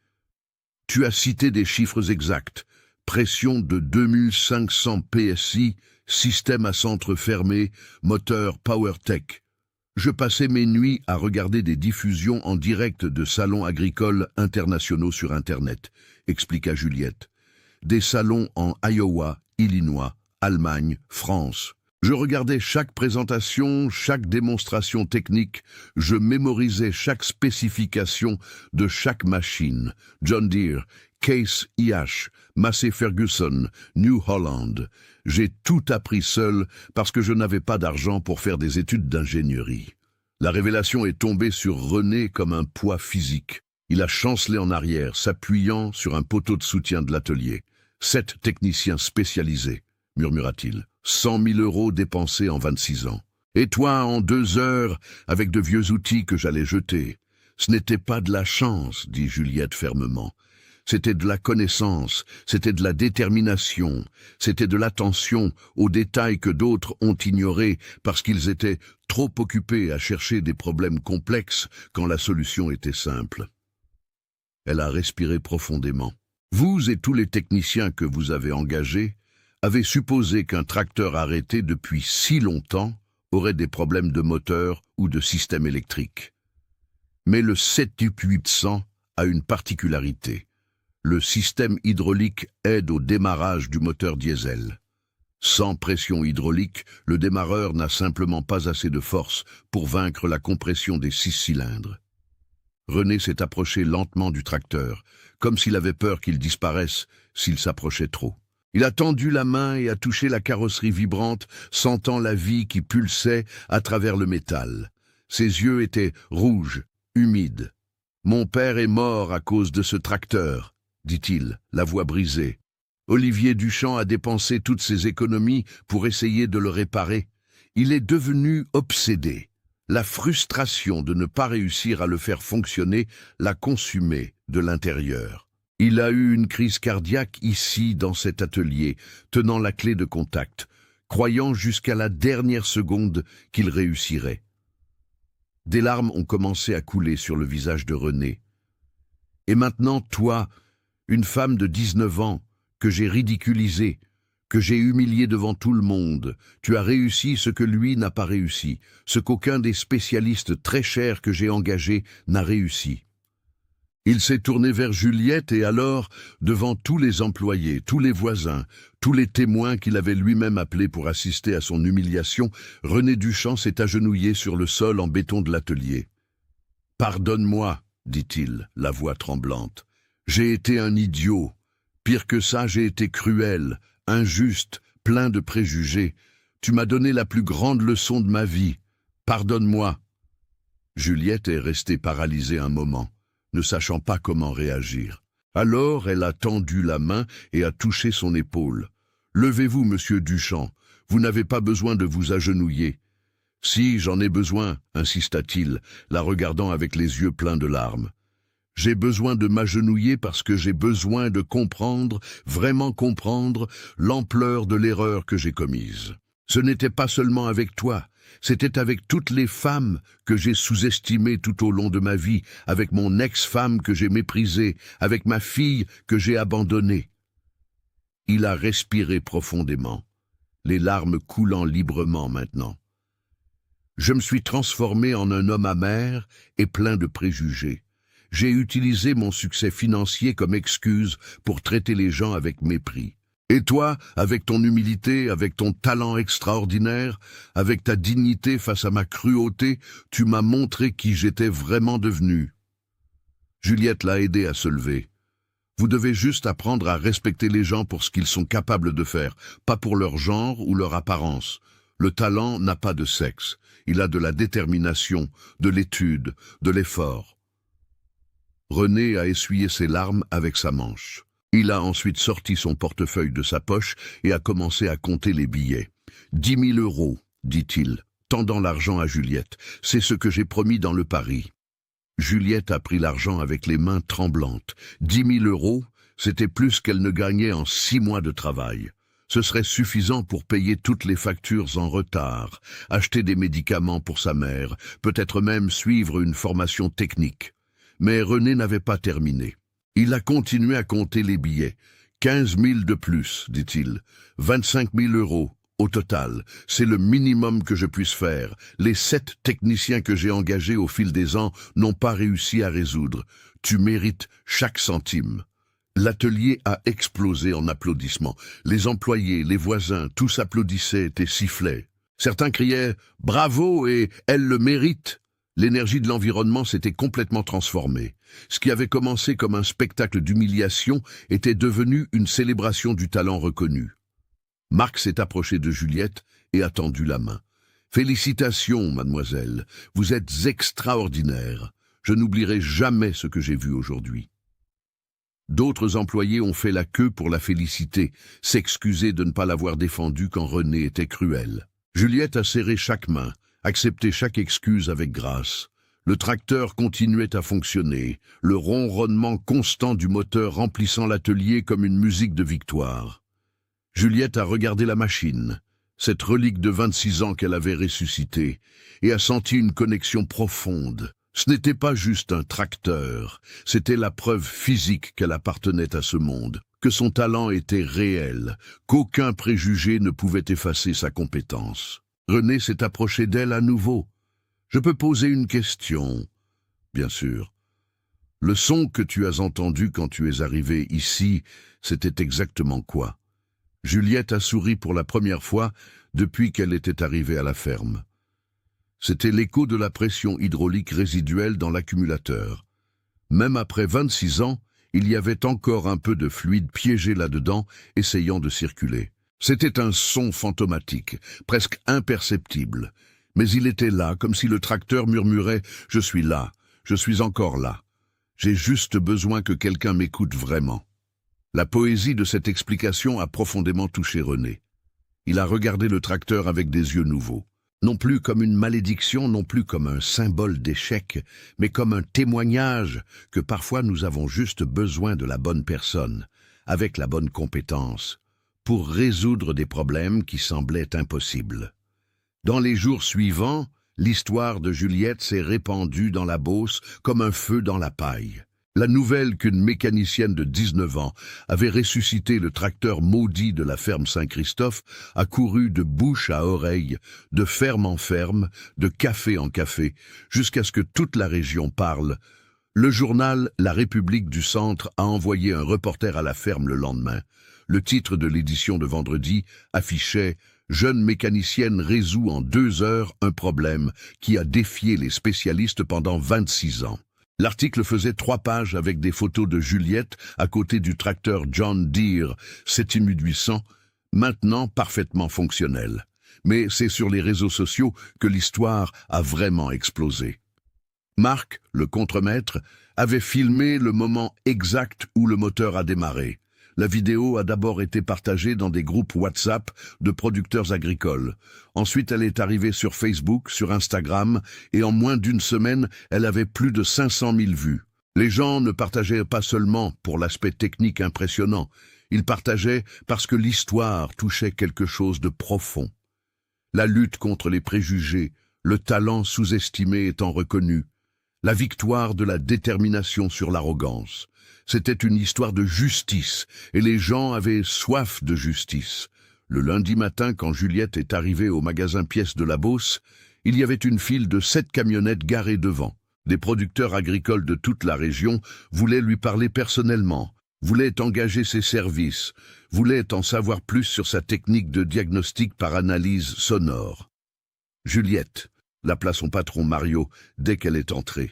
Tu as cité des chiffres exacts. Pression de 2500 PSI, système à centre fermé, moteur PowerTech. Je passais mes nuits à regarder des diffusions en direct de salons agricoles internationaux sur Internet, expliqua Juliette. Des salons en Iowa, Illinois, Allemagne, France. Je regardais chaque présentation, chaque démonstration technique, je mémorisais chaque spécification de chaque machine. John Deere, Case IH, Massey Ferguson, New Holland. J'ai tout appris seul parce que je n'avais pas d'argent pour faire des études d'ingénierie. La révélation est tombée sur René comme un poids physique. Il a chancelé en arrière, s'appuyant sur un poteau de soutien de l'atelier. 7 techniciens spécialisés, murmura-t-il. 100 000 € dépensés en 26 ans. Et toi, en 2 heures, avec de vieux outils que j'allais jeter. Ce n'était pas de la chance, dit Juliette fermement. C'était de la connaissance, c'était de la détermination, c'était de l'attention aux détails que d'autres ont ignorés parce qu'ils étaient trop occupés à chercher des problèmes complexes quand la solution était simple. Elle a respiré profondément. Vous et tous les techniciens que vous avez engagés avait supposé qu'un tracteur arrêté depuis si longtemps aurait des problèmes de moteur ou de système électrique. Mais le 7800 a une particularité. Le système hydraulique aide au démarrage du moteur diesel. Sans pression hydraulique, le démarreur n'a simplement pas assez de force pour vaincre la compression des 6 cylindres. René s'est approché lentement du tracteur, comme s'il avait peur qu'il disparaisse s'il s'approchait trop. Il a tendu la main et a touché la carrosserie vibrante, sentant la vie qui pulsait à travers le métal. Ses yeux étaient rouges, humides. « Mon père est mort à cause de ce tracteur », dit-il, la voix brisée. Olivier Duchamp a dépensé toutes ses économies pour essayer de le réparer. Il est devenu obsédé. La frustration de ne pas réussir à le faire fonctionner l'a consumé de l'intérieur. Il a eu une crise cardiaque ici, dans cet atelier, tenant la clé de contact, croyant jusqu'à la dernière seconde qu'il réussirait. Des larmes ont commencé à couler sur le visage de René. Et maintenant, toi, une femme de 19 ans, que j'ai ridiculisée, que j'ai humiliée devant tout le monde, tu as réussi ce que lui n'a pas réussi, ce qu'aucun des spécialistes très chers que j'ai engagés n'a réussi. Il s'est tourné vers Juliette et alors, devant tous les employés, tous les voisins, tous les témoins qu'il avait lui-même appelés pour assister à son humiliation, René Duchamp s'est agenouillé sur le sol en béton de l'atelier. « Pardonne-moi, dit-il, la voix tremblante. J'ai été un idiot. Pire que ça, j'ai été cruel, injuste, plein de préjugés. Tu m'as donné la plus grande leçon de ma vie. Pardonne-moi. » Juliette est restée paralysée un moment, ne sachant pas comment réagir. Alors elle a tendu la main et a touché son épaule. « Levez-vous, monsieur Duchamp, vous n'avez pas besoin de vous agenouiller. »« Si, j'en ai besoin, insista-t-il, la regardant avec les yeux pleins de larmes. J'ai besoin de m'agenouiller parce que j'ai besoin de comprendre, vraiment comprendre, l'ampleur de l'erreur que j'ai commise. Ce n'était pas seulement avec toi, c'était avec toutes les femmes que j'ai sous-estimées tout au long de ma vie, avec mon ex-femme que j'ai méprisée, avec ma fille que j'ai abandonnée. » Il a respiré profondément, les larmes coulant librement maintenant. « Je me suis transformé en un homme amer et plein de préjugés. J'ai utilisé mon succès financier comme excuse pour traiter les gens avec mépris. Et toi, avec ton humilité, avec ton talent extraordinaire, avec ta dignité face à ma cruauté, tu m'as montré qui j'étais vraiment devenu. » Juliette l'a aidé à se lever. « Vous devez juste apprendre à respecter les gens pour ce qu'ils sont capables de faire, pas pour leur genre ou leur apparence. Le talent n'a pas de sexe. Il a de la détermination, de l'étude, de l'effort. » René a essuyé ses larmes avec sa manche. Il a ensuite sorti son portefeuille de sa poche et a commencé à compter les billets. « 10 000 €, dit-il, tendant l'argent à Juliette. C'est ce que j'ai promis dans le pari. » Juliette a pris l'argent avec les mains tremblantes. 10 000 €, c'était plus qu'elle ne gagnait en 6 mois de travail. Ce serait suffisant pour payer toutes les factures en retard, acheter des médicaments pour sa mère, peut-être même suivre une formation technique. Mais René n'avait pas terminé. Il a continué à compter les billets. 15 000 de plus, dit-il. 25 000 €, Au total, c'est le minimum que je puisse faire. Les 7 techniciens que j'ai engagés au fil des ans n'ont pas réussi à résoudre. Tu mérites chaque centime. L'atelier a explosé en applaudissements. Les employés, les voisins, tous applaudissaient et sifflaient. Certains criaient « Bravo » et « Elle le mérite ». L'énergie de l'environnement s'était complètement transformée. Ce qui avait commencé comme un spectacle d'humiliation était devenu une célébration du talent reconnu. Marc s'est approché de Juliette et a tendu la main. « Félicitations, mademoiselle, vous êtes extraordinaire. Je n'oublierai jamais ce que j'ai vu aujourd'hui. » D'autres employés ont fait la queue pour la féliciter, s'excuser de ne pas l'avoir défendue quand René était cruel. Juliette a serré chaque main, accepté chaque excuse avec grâce. Le tracteur continuait à fonctionner, le ronronnement constant du moteur remplissant l'atelier comme une musique de victoire. Juliette a regardé la machine, cette relique de 26 ans qu'elle avait ressuscitée, et a senti une connexion profonde. Ce n'était pas juste un tracteur, c'était la preuve physique qu'elle appartenait à ce monde, que son talent était réel, qu'aucun préjugé ne pouvait effacer sa compétence. René s'est approché d'elle à nouveau. « Je peux poser une question ?» « Bien sûr. Le son que tu as entendu quand tu es arrivé ici, c'était exactement quoi ?» Juliette a souri pour la première fois depuis qu'elle était arrivée à la ferme. C'était l'écho de la pression hydraulique résiduelle dans l'accumulateur. Même après 26 ans, il y avait encore un peu de fluide piégé là-dedans, essayant de circuler. C'était un son fantomatique, presque imperceptible. Mais il était là, comme si le tracteur murmurait « Je suis là, je suis encore là. J'ai juste besoin que quelqu'un m'écoute vraiment. » La poésie de cette explication a profondément touché René. Il a regardé le tracteur avec des yeux nouveaux. Non plus comme une malédiction, non plus comme un symbole d'échec, mais comme un témoignage que parfois nous avons juste besoin de la bonne personne, avec la bonne compétence, pour résoudre des problèmes qui semblaient impossibles. Dans les jours suivants, l'histoire de Juliette s'est répandue dans la Beauce comme un feu dans la paille. La nouvelle qu'une mécanicienne de 19 ans avait ressuscité le tracteur maudit de la ferme Saint-Christophe a couru de bouche à oreille, de ferme en ferme, de café en café, jusqu'à ce que toute la région parle. Le journal La République du Centre a envoyé un reporter à la ferme le lendemain. Le titre de l'édition de vendredi affichait « Jeune mécanicienne résout en 2 heures un problème qui a défié les spécialistes pendant 26 ans ». L'article faisait 3 pages avec des photos de Juliette à côté du tracteur John Deere 7800, maintenant parfaitement fonctionnel. Mais c'est sur les réseaux sociaux que l'histoire a vraiment explosé. Marc, le contremaître, avait filmé le moment exact où le moteur a démarré. La vidéo a d'abord été partagée dans des groupes WhatsApp de producteurs agricoles. Ensuite, elle est arrivée sur Facebook, sur Instagram, et en moins d'une semaine, elle avait plus de 500 000 vues. Les gens ne partageaient pas seulement pour l'aspect technique impressionnant, ils partageaient parce que l'histoire touchait quelque chose de profond. La lutte contre les préjugés, le talent sous-estimé étant reconnu, la victoire de la détermination sur l'arrogance. C'était une histoire de justice, et les gens avaient soif de justice. Le lundi matin, quand Juliette est arrivée au magasin pièces de la Beauce, il y avait une file de 7 camionnettes garées devant. Des producteurs agricoles de toute la région voulaient lui parler personnellement, voulaient engager ses services, voulaient en savoir plus sur sa technique de diagnostic par analyse sonore. Juliette, l'appela son patron Mario dès qu'elle est entrée.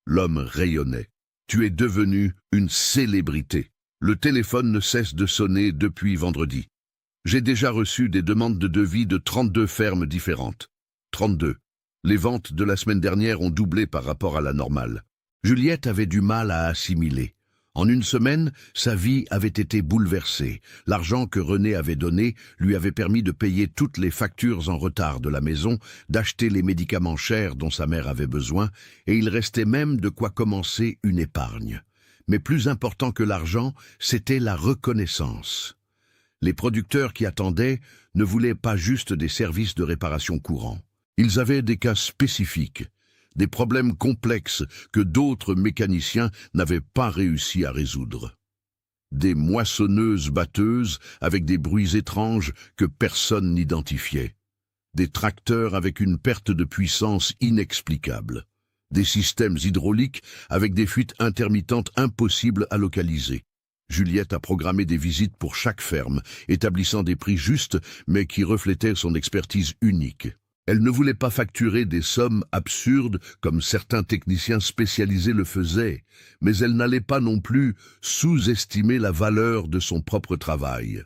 L'homme rayonnait. Tu es devenu une célébrité. Le téléphone ne cesse de sonner depuis vendredi. J'ai déjà reçu des demandes de devis de 32 fermes différentes. 32. Les ventes de la semaine dernière ont doublé par rapport à la normale. Juliette avait du mal à assimiler. En une semaine, sa vie avait été bouleversée. L'argent que René avait donné lui avait permis de payer toutes les factures en retard de la maison, d'acheter les médicaments chers dont sa mère avait besoin, et il restait même de quoi commencer une épargne. Mais plus important que l'argent, c'était la reconnaissance. Les producteurs qui attendaient ne voulaient pas juste des services de réparation courants. Ils avaient des cas spécifiques, des problèmes complexes que d'autres mécaniciens n'avaient pas réussi à résoudre. des moissonneuses-batteuses avec des bruits étranges que personne n'identifiait, des tracteurs avec une perte de puissance inexplicable, des systèmes hydrauliques avec des fuites intermittentes impossibles à localiser. Juliette a programmé des visites pour chaque ferme, établissant des prix justes mais qui reflétaient son expertise unique. Elle ne voulait pas facturer des sommes absurdes comme certains techniciens spécialisés le faisaient, mais elle n'allait pas non plus sous-estimer la valeur de son propre travail.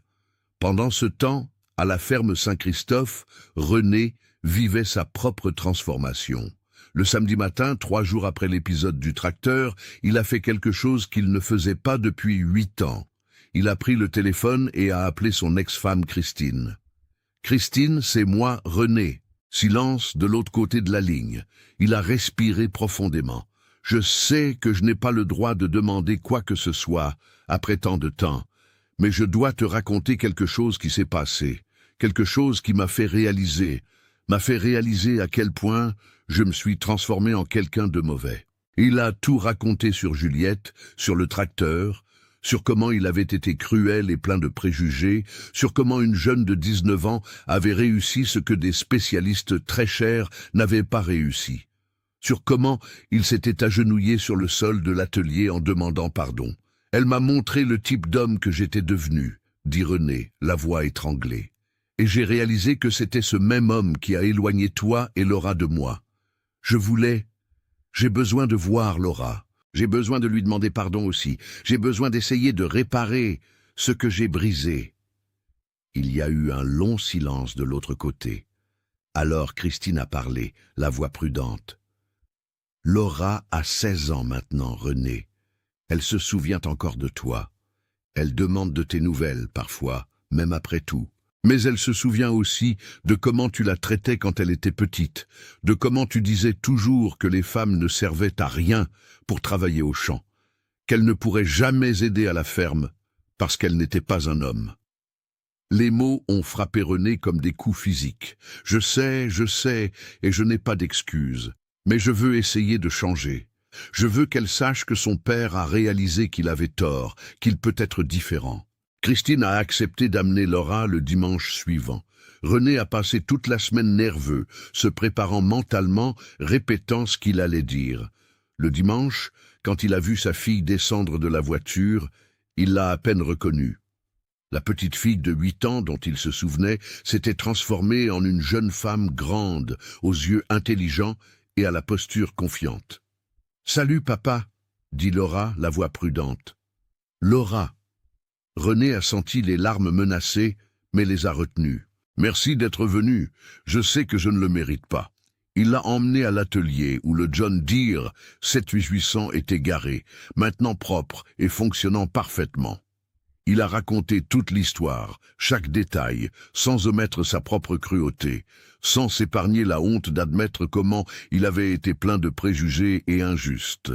Pendant ce temps, à la ferme Saint-Christophe, René vivait sa propre transformation. Le samedi matin, 3 jours après l'épisode du tracteur, il a fait quelque chose qu'il ne faisait pas depuis 8 ans. Il a pris le téléphone et a appelé son ex-femme Christine. « Christine, c'est moi, René. » Silence de l'autre côté de la ligne. Il a respiré profondément. « Je sais que je n'ai pas le droit de demander quoi que ce soit, après tant de temps, mais je dois te raconter quelque chose qui s'est passé, quelque chose qui m'a fait réaliser à quel point je me suis transformé en quelqu'un de mauvais. » Il a tout raconté sur Juliette, sur le tracteur, sur comment il avait été cruel et plein de préjugés, sur comment une jeune de 19 ans avait réussi ce que des spécialistes très chers n'avaient pas réussi, sur comment il s'était agenouillé sur le sol de l'atelier en demandant pardon. « Elle m'a montré le type d'homme que j'étais devenu, » dit René, la voix étranglée. « Et j'ai réalisé que c'était ce même homme qui a éloigné toi et Laura de moi. J'ai besoin de voir Laura. J'ai besoin de lui demander pardon aussi. J'ai besoin d'essayer de réparer ce que j'ai brisé. » Il y a eu un long silence de l'autre côté. Alors Christine a parlé, la voix prudente. « Laura a 16 ans maintenant, René. Elle se souvient encore de toi. Elle demande de tes nouvelles parfois, même après tout. Mais elle se souvient aussi de comment tu la traitais quand elle était petite, de comment tu disais toujours que les femmes ne servaient à rien pour travailler au champ, qu'elle ne pourrait jamais aider à la ferme parce qu'elle n'était pas un homme. » Les mots ont frappé René comme des coups physiques. Je sais, et je n'ai pas d'excuses, mais je veux essayer de changer. Je veux qu'elle sache que son père a réalisé qu'il avait tort, qu'il peut être différent. Christine a accepté d'amener Laura le dimanche suivant. René a passé toute la semaine nerveux, se préparant mentalement, répétant ce qu'il allait dire. Le dimanche, quand il a vu sa fille descendre de la voiture, il l'a à peine reconnue. La petite fille de 8 ans dont il se souvenait s'était transformée en une jeune femme grande, aux yeux intelligents et à la posture confiante. « Salut papa » dit Laura, la voix prudente. « Laura » René a senti les larmes menacées, mais les a retenues. « Merci d'être venu, je sais que je ne le mérite pas. » Il l'a emmené à l'atelier où le John Deere 7800 était garé, maintenant propre et fonctionnant parfaitement. Il a raconté toute l'histoire, chaque détail, sans omettre sa propre cruauté, sans s'épargner la honte d'admettre comment il avait été plein de préjugés et injuste.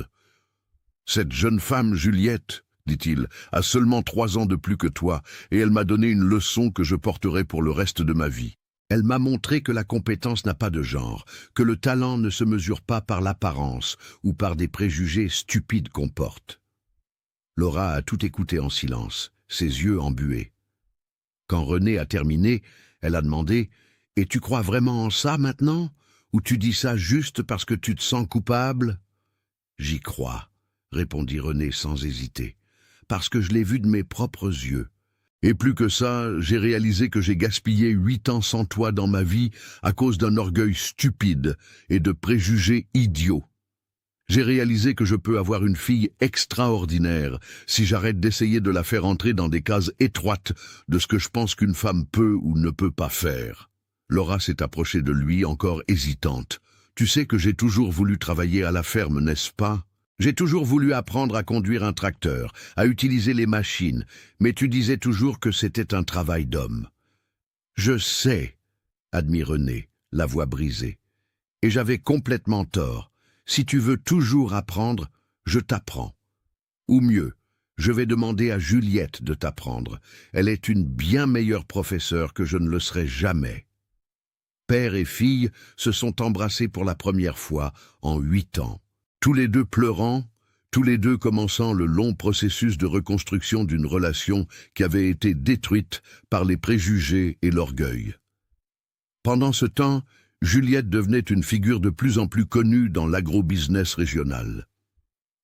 « Cette jeune femme, Juliette, dit-il, a seulement 3 ans de plus que toi, et elle m'a donné une leçon que je porterai pour le reste de ma vie. Elle m'a montré que la compétence n'a pas de genre, que le talent ne se mesure pas par l'apparence ou par des préjugés stupides qu'on porte. » Laura a tout écouté en silence, ses yeux embués. Quand René a terminé, elle a demandé « Et tu crois vraiment en ça maintenant? Ou tu dis ça juste parce que tu te sens coupable ?»« J'y crois, » répondit René sans hésiter, « parce que je l'ai vu de mes propres yeux. Et plus que ça, j'ai réalisé que j'ai gaspillé 8 ans sans toi dans ma vie à cause d'un orgueil stupide et de préjugés idiots. J'ai réalisé que je peux avoir une fille extraordinaire si j'arrête d'essayer de la faire entrer dans des cases étroites de ce que je pense qu'une femme peut ou ne peut pas faire. » Laura s'est approchée de lui, encore hésitante. « Tu sais que j'ai toujours voulu travailler à la ferme, n'est-ce pas? J'ai toujours voulu apprendre à conduire un tracteur, à utiliser les machines, mais tu disais toujours que c'était un travail d'homme. »« Je sais, » admit René, la voix brisée. « Et j'avais complètement tort. Si tu veux toujours apprendre, je t'apprends. Ou mieux, je vais demander à Juliette de t'apprendre. Elle est une bien meilleure professeure que je ne le serai jamais. » Père et fille se sont embrassés pour la première fois en 8 ans. Tous les deux pleurant, tous les deux commençant le long processus de reconstruction d'une relation qui avait été détruite par les préjugés et l'orgueil. Pendant ce temps, Juliette devenait une figure de plus en plus connue dans l'agrobusiness régional.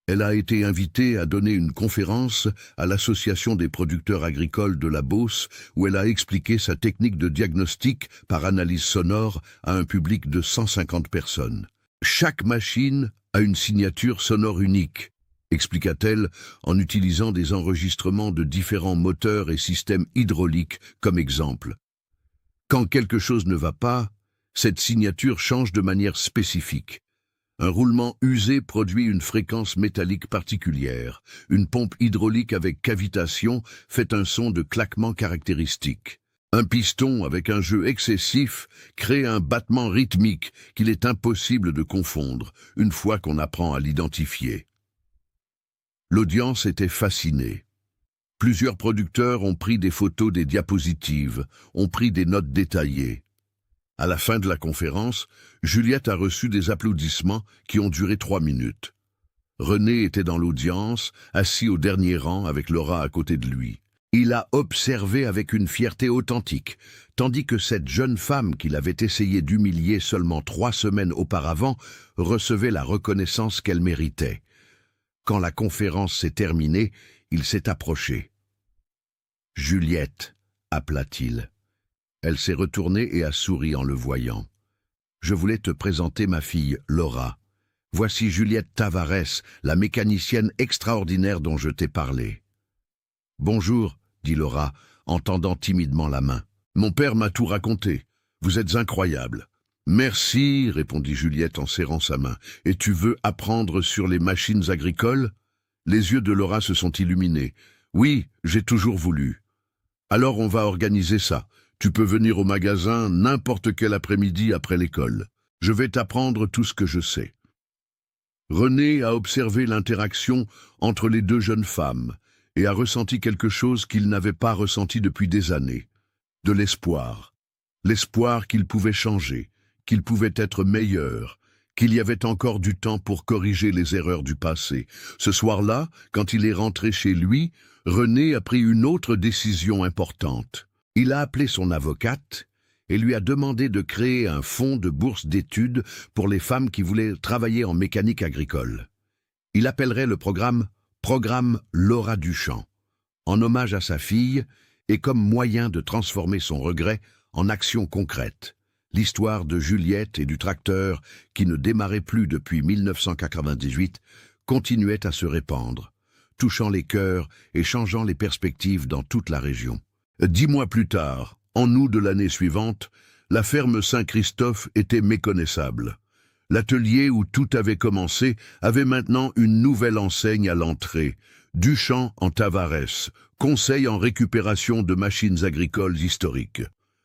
Elle a été invitée à donner une conférence à l'Association des producteurs agricoles de la Beauce, où elle a expliqué sa technique de diagnostic par analyse sonore à un public de 150 personnes. Chaque machine a une signature sonore unique, expliqua-t-elle en utilisant des enregistrements de différents moteurs et systèmes hydrauliques comme exemple. Quand quelque chose ne va pas, cette signature change de manière spécifique. Un roulement usé produit une fréquence métallique particulière. Une pompe hydraulique avec cavitation fait un son de claquement caractéristique. Un piston avec un jeu excessif crée un battement rythmique qu'il est impossible de confondre une fois qu'on apprend à l'identifier. L'audience était fascinée. Plusieurs producteurs ont pris des photos des diapositives, ont pris des notes détaillées. À la fin de la conférence, Juliette a reçu des applaudissements qui ont duré 3 minutes. René était dans l'audience, assis au dernier rang avec Laura à côté de lui. Il a observé avec une fierté authentique, tandis que cette jeune femme qu'il avait essayé d'humilier seulement 3 semaines auparavant recevait la reconnaissance qu'elle méritait. Quand la conférence s'est terminée, il s'est approché. « Juliette » appela-t-il. Elle s'est retournée et a souri en le voyant. « Je voulais te présenter ma fille, Laura. Voici Juliette Tavares, la mécanicienne extraordinaire dont je t'ai parlé. »« Bonjour, » dit Laura, en tendant timidement la main. « Mon père m'a tout raconté. Vous êtes incroyable. »« Merci, » répondit Juliette en serrant sa main. « Et tu veux apprendre sur les machines agricoles ?» Les yeux de Laura se sont illuminés. « Oui, j'ai toujours voulu. »« Alors on va organiser ça. Tu peux venir au magasin n'importe quel après-midi après l'école. Je vais t'apprendre tout ce que je sais. » René a observé l'interaction entre les deux jeunes femmes et a ressenti quelque chose qu'il n'avait pas ressenti depuis des années. De l'espoir. L'espoir qu'il pouvait changer, qu'il pouvait être meilleur, qu'il y avait encore du temps pour corriger les erreurs du passé. Ce soir-là, quand il est rentré chez lui, René a pris une autre décision importante. Il a appelé son avocate et lui a demandé de créer un fonds de bourse d'études pour les femmes qui voulaient travailler en mécanique agricole. Il appellerait le programme « Programme Laura Duchamp », en hommage à sa fille et comme moyen de transformer son regret en action concrète. L'histoire de Juliette et du tracteur, qui ne démarrait plus depuis 1998, continuait à se répandre, touchant les cœurs et changeant les perspectives dans toute la région. 10 mois plus tard, en août de l'année suivante, la ferme Saint-Christophe était méconnaissable. L'atelier où tout avait commencé avait maintenant une nouvelle enseigne à l'entrée, Duchamp en Tavares, conseil en récupération de machines agricoles historiques.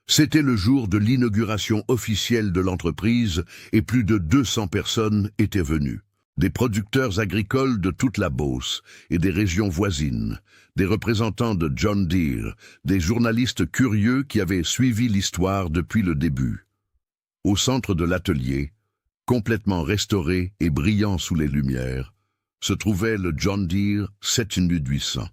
C'était le jour de l'inauguration officielle de l'entreprise et plus de 200 personnes étaient venues. Des producteurs agricoles de toute la Beauce et des régions voisines, des représentants de John Deere, des journalistes curieux qui avaient suivi l'histoire depuis le début. Au centre de l'atelier, complètement restauré et brillant sous les lumières, se trouvait le John Deere 7800.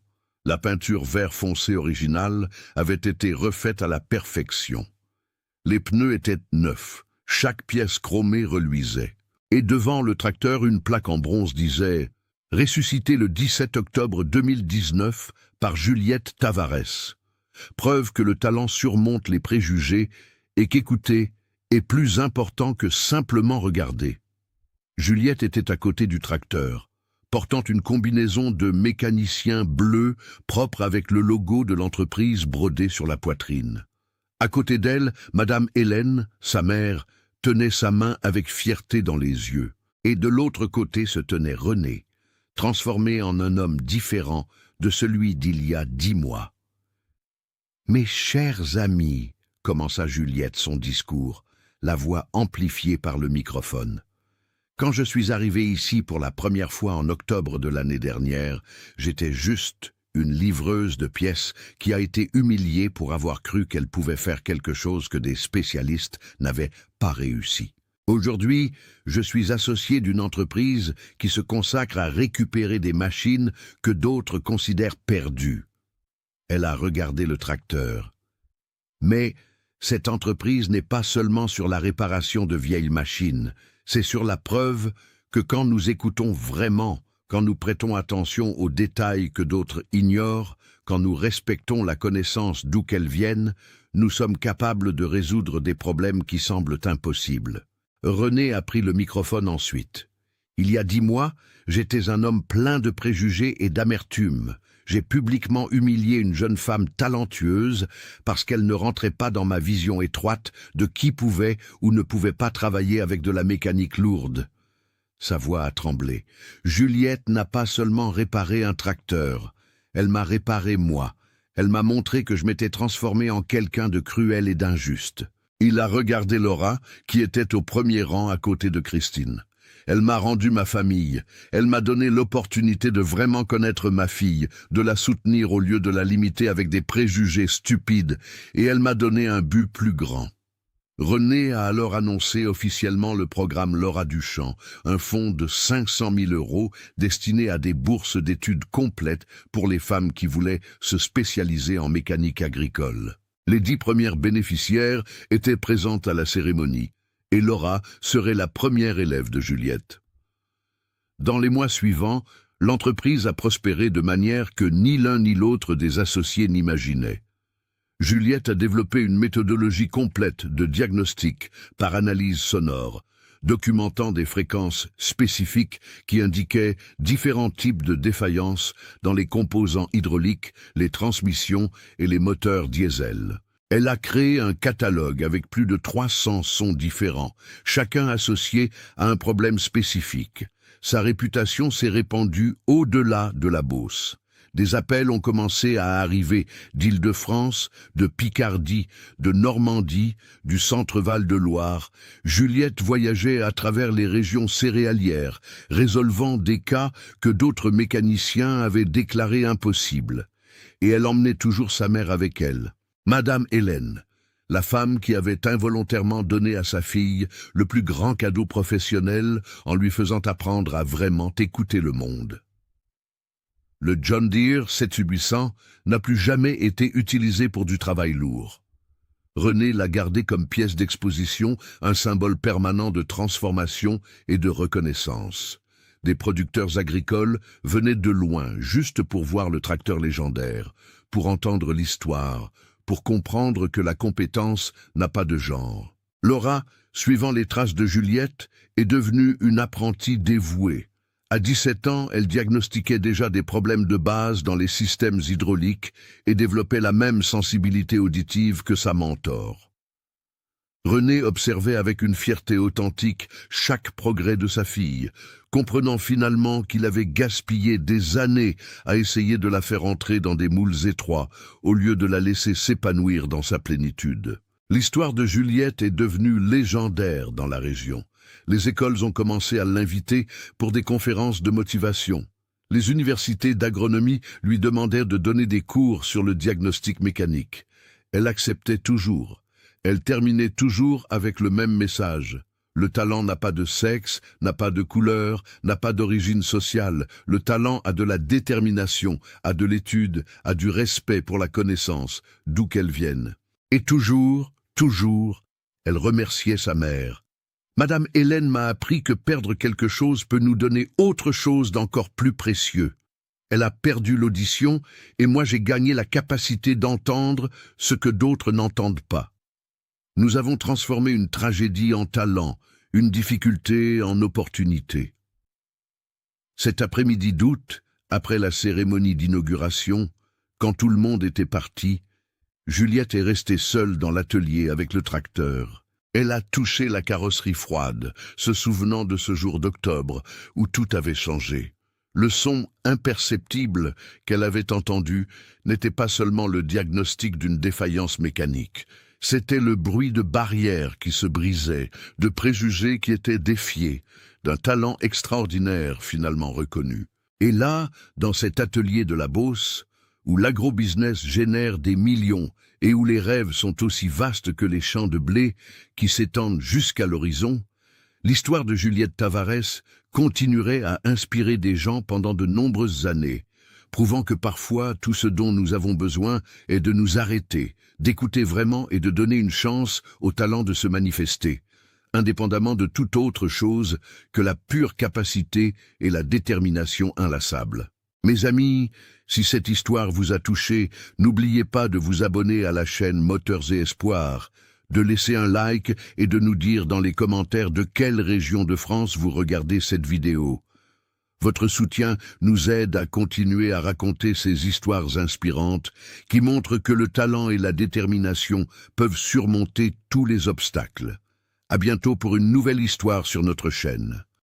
La peinture vert foncé originale avait été refaite à la perfection. Les pneus étaient neufs, chaque pièce chromée reluisait. Et devant le tracteur, une plaque en bronze disait « Ressuscité le 17 octobre 2019 par Juliette Tavares ». Preuve que le talent surmonte les préjugés et qu'écouter est plus important que simplement regarder. Juliette était à côté du tracteur, portant une combinaison de mécanicien bleu propre avec le logo de l'entreprise brodé sur la poitrine. À côté d'elle, Madame Hélène, sa mère, tenait sa main avec fierté dans les yeux, et de l'autre côté se tenait René, transformé en un homme différent de celui d'il y a 10 mois. « Mes chers amis », commença Juliette son discours, la voix amplifiée par le microphone. « Quand je suis arrivé ici pour la première fois en octobre de l'année dernière, j'étais juste une livreuse de pièces qui a été humiliée pour avoir cru qu'elle pouvait faire quelque chose que des spécialistes n'avaient pas réussi. Aujourd'hui, je suis associé d'une entreprise qui se consacre à récupérer des machines que d'autres considèrent perdues. Elle a regardé le tracteur. Mais cette entreprise n'est pas seulement sur la réparation de vieilles machines, c'est sur la preuve que quand nous écoutons vraiment, quand nous prêtons attention aux détails que d'autres ignorent, quand nous respectons la connaissance d'où qu'elles viennent, nous sommes capables de résoudre des problèmes qui semblent impossibles. René a pris le microphone ensuite. Il y a 10 mois, j'étais un homme plein de préjugés et d'amertume. J'ai publiquement humilié une jeune femme talentueuse parce qu'elle ne rentrait pas dans ma vision étroite de qui pouvait ou ne pouvait pas travailler avec de la mécanique lourde. Sa voix a tremblé. Juliette n'a pas seulement réparé un tracteur, elle m'a réparé moi. Elle m'a montré que je m'étais transformé en quelqu'un de cruel et d'injuste. Il a regardé Laura, qui était au premier rang à côté de Christine. Elle m'a rendu ma famille. Elle m'a donné l'opportunité de vraiment connaître ma fille, de la soutenir au lieu de la limiter avec des préjugés stupides, et elle m'a donné un but plus grand. René a alors annoncé officiellement le programme Laura Duchamp, un fonds de 500 000 € destiné à des bourses d'études complètes pour les femmes qui voulaient se spécialiser en mécanique agricole. Les 10 premières bénéficiaires étaient présentes à la cérémonie, et Laura serait la première élève de Juliette. Dans les mois suivants, l'entreprise a prospéré de manière que ni l'un ni l'autre des associés n'imaginait. Juliette a développé une méthodologie complète de diagnostic par analyse sonore, documentant des fréquences spécifiques qui indiquaient différents types de défaillances dans les composants hydrauliques, les transmissions et les moteurs diesel. Elle a créé un catalogue avec plus de 300 sons différents, chacun associé à un problème spécifique. Sa réputation s'est répandue au-delà de la Beauce. Des appels ont commencé à arriver d'Île-de-France, de Picardie, de Normandie, du Centre-Val de Loire. Juliette voyageait à travers les régions céréalières, résolvant des cas que d'autres mécaniciens avaient déclarés impossibles. Et elle emmenait toujours sa mère avec elle, Madame Hélène, la femme qui avait involontairement donné à sa fille le plus grand cadeau professionnel en lui faisant apprendre à vraiment écouter le monde. Le John Deere 7800 n'a plus jamais été utilisé pour du travail lourd. René l'a gardé comme pièce d'exposition, un symbole permanent de transformation et de reconnaissance. Des producteurs agricoles venaient de loin, juste pour voir le tracteur légendaire, pour entendre l'histoire, pour comprendre que la compétence n'a pas de genre. Laura, suivant les traces de Juliette, est devenue une apprentie dévouée. À 17 ans, elle diagnostiquait déjà des problèmes de base dans les systèmes hydrauliques et développait la même sensibilité auditive que sa mentor. René observait avec une fierté authentique chaque progrès de sa fille, comprenant finalement qu'il avait gaspillé des années à essayer de la faire entrer dans des moules étroits, au lieu de la laisser s'épanouir dans sa plénitude. L'histoire de Juliette est devenue légendaire dans la région. Les écoles ont commencé à l'inviter pour des conférences de motivation. Les universités d'agronomie lui demandèrent de donner des cours sur le diagnostic mécanique. Elle acceptait toujours. Elle terminait toujours avec le même message. Le talent n'a pas de sexe, n'a pas de couleur, n'a pas d'origine sociale. Le talent a de la détermination, a de l'étude, a du respect pour la connaissance, d'où qu'elle vienne. Et toujours, elle remerciait sa mère. Madame Hélène m'a appris que perdre quelque chose peut nous donner autre chose d'encore plus précieux. Elle a perdu l'audition et moi j'ai gagné la capacité d'entendre ce que d'autres n'entendent pas. Nous avons transformé une tragédie en talent, une difficulté en opportunité. Cet après-midi d'août, après la cérémonie d'inauguration, quand tout le monde était parti, Juliette est restée seule dans l'atelier avec le tracteur. Elle a touché la carrosserie froide, se souvenant de ce jour d'octobre où tout avait changé. Le son imperceptible qu'elle avait entendu n'était pas seulement le diagnostic d'une défaillance mécanique. C'était le bruit de barrières qui se brisaient, de préjugés qui étaient défiés, d'un talent extraordinaire finalement reconnu. Et là, dans cet atelier de la Beauce, où l'agrobusiness génère des millions et où les rêves sont aussi vastes que les champs de blé qui s'étendent jusqu'à l'horizon, L'histoire de Juliette Tavares continuerait à inspirer des gens pendant de nombreuses années, prouvant que parfois tout ce dont nous avons besoin est de nous arrêter, d'écouter vraiment et de donner une chance au talent de se manifester, indépendamment de toute autre chose que la pure capacité et la détermination inlassable. Mes amis, si cette histoire vous a touché, n'oubliez pas de vous abonner à la chaîne Moteurs et Espoirs, de laisser un like et de nous dire dans les commentaires de quelle région de France vous regardez cette vidéo. Votre soutien nous aide à continuer à raconter ces histoires inspirantes qui montrent que le talent et la détermination peuvent surmonter tous les obstacles. À bientôt pour une nouvelle histoire sur notre chaîne.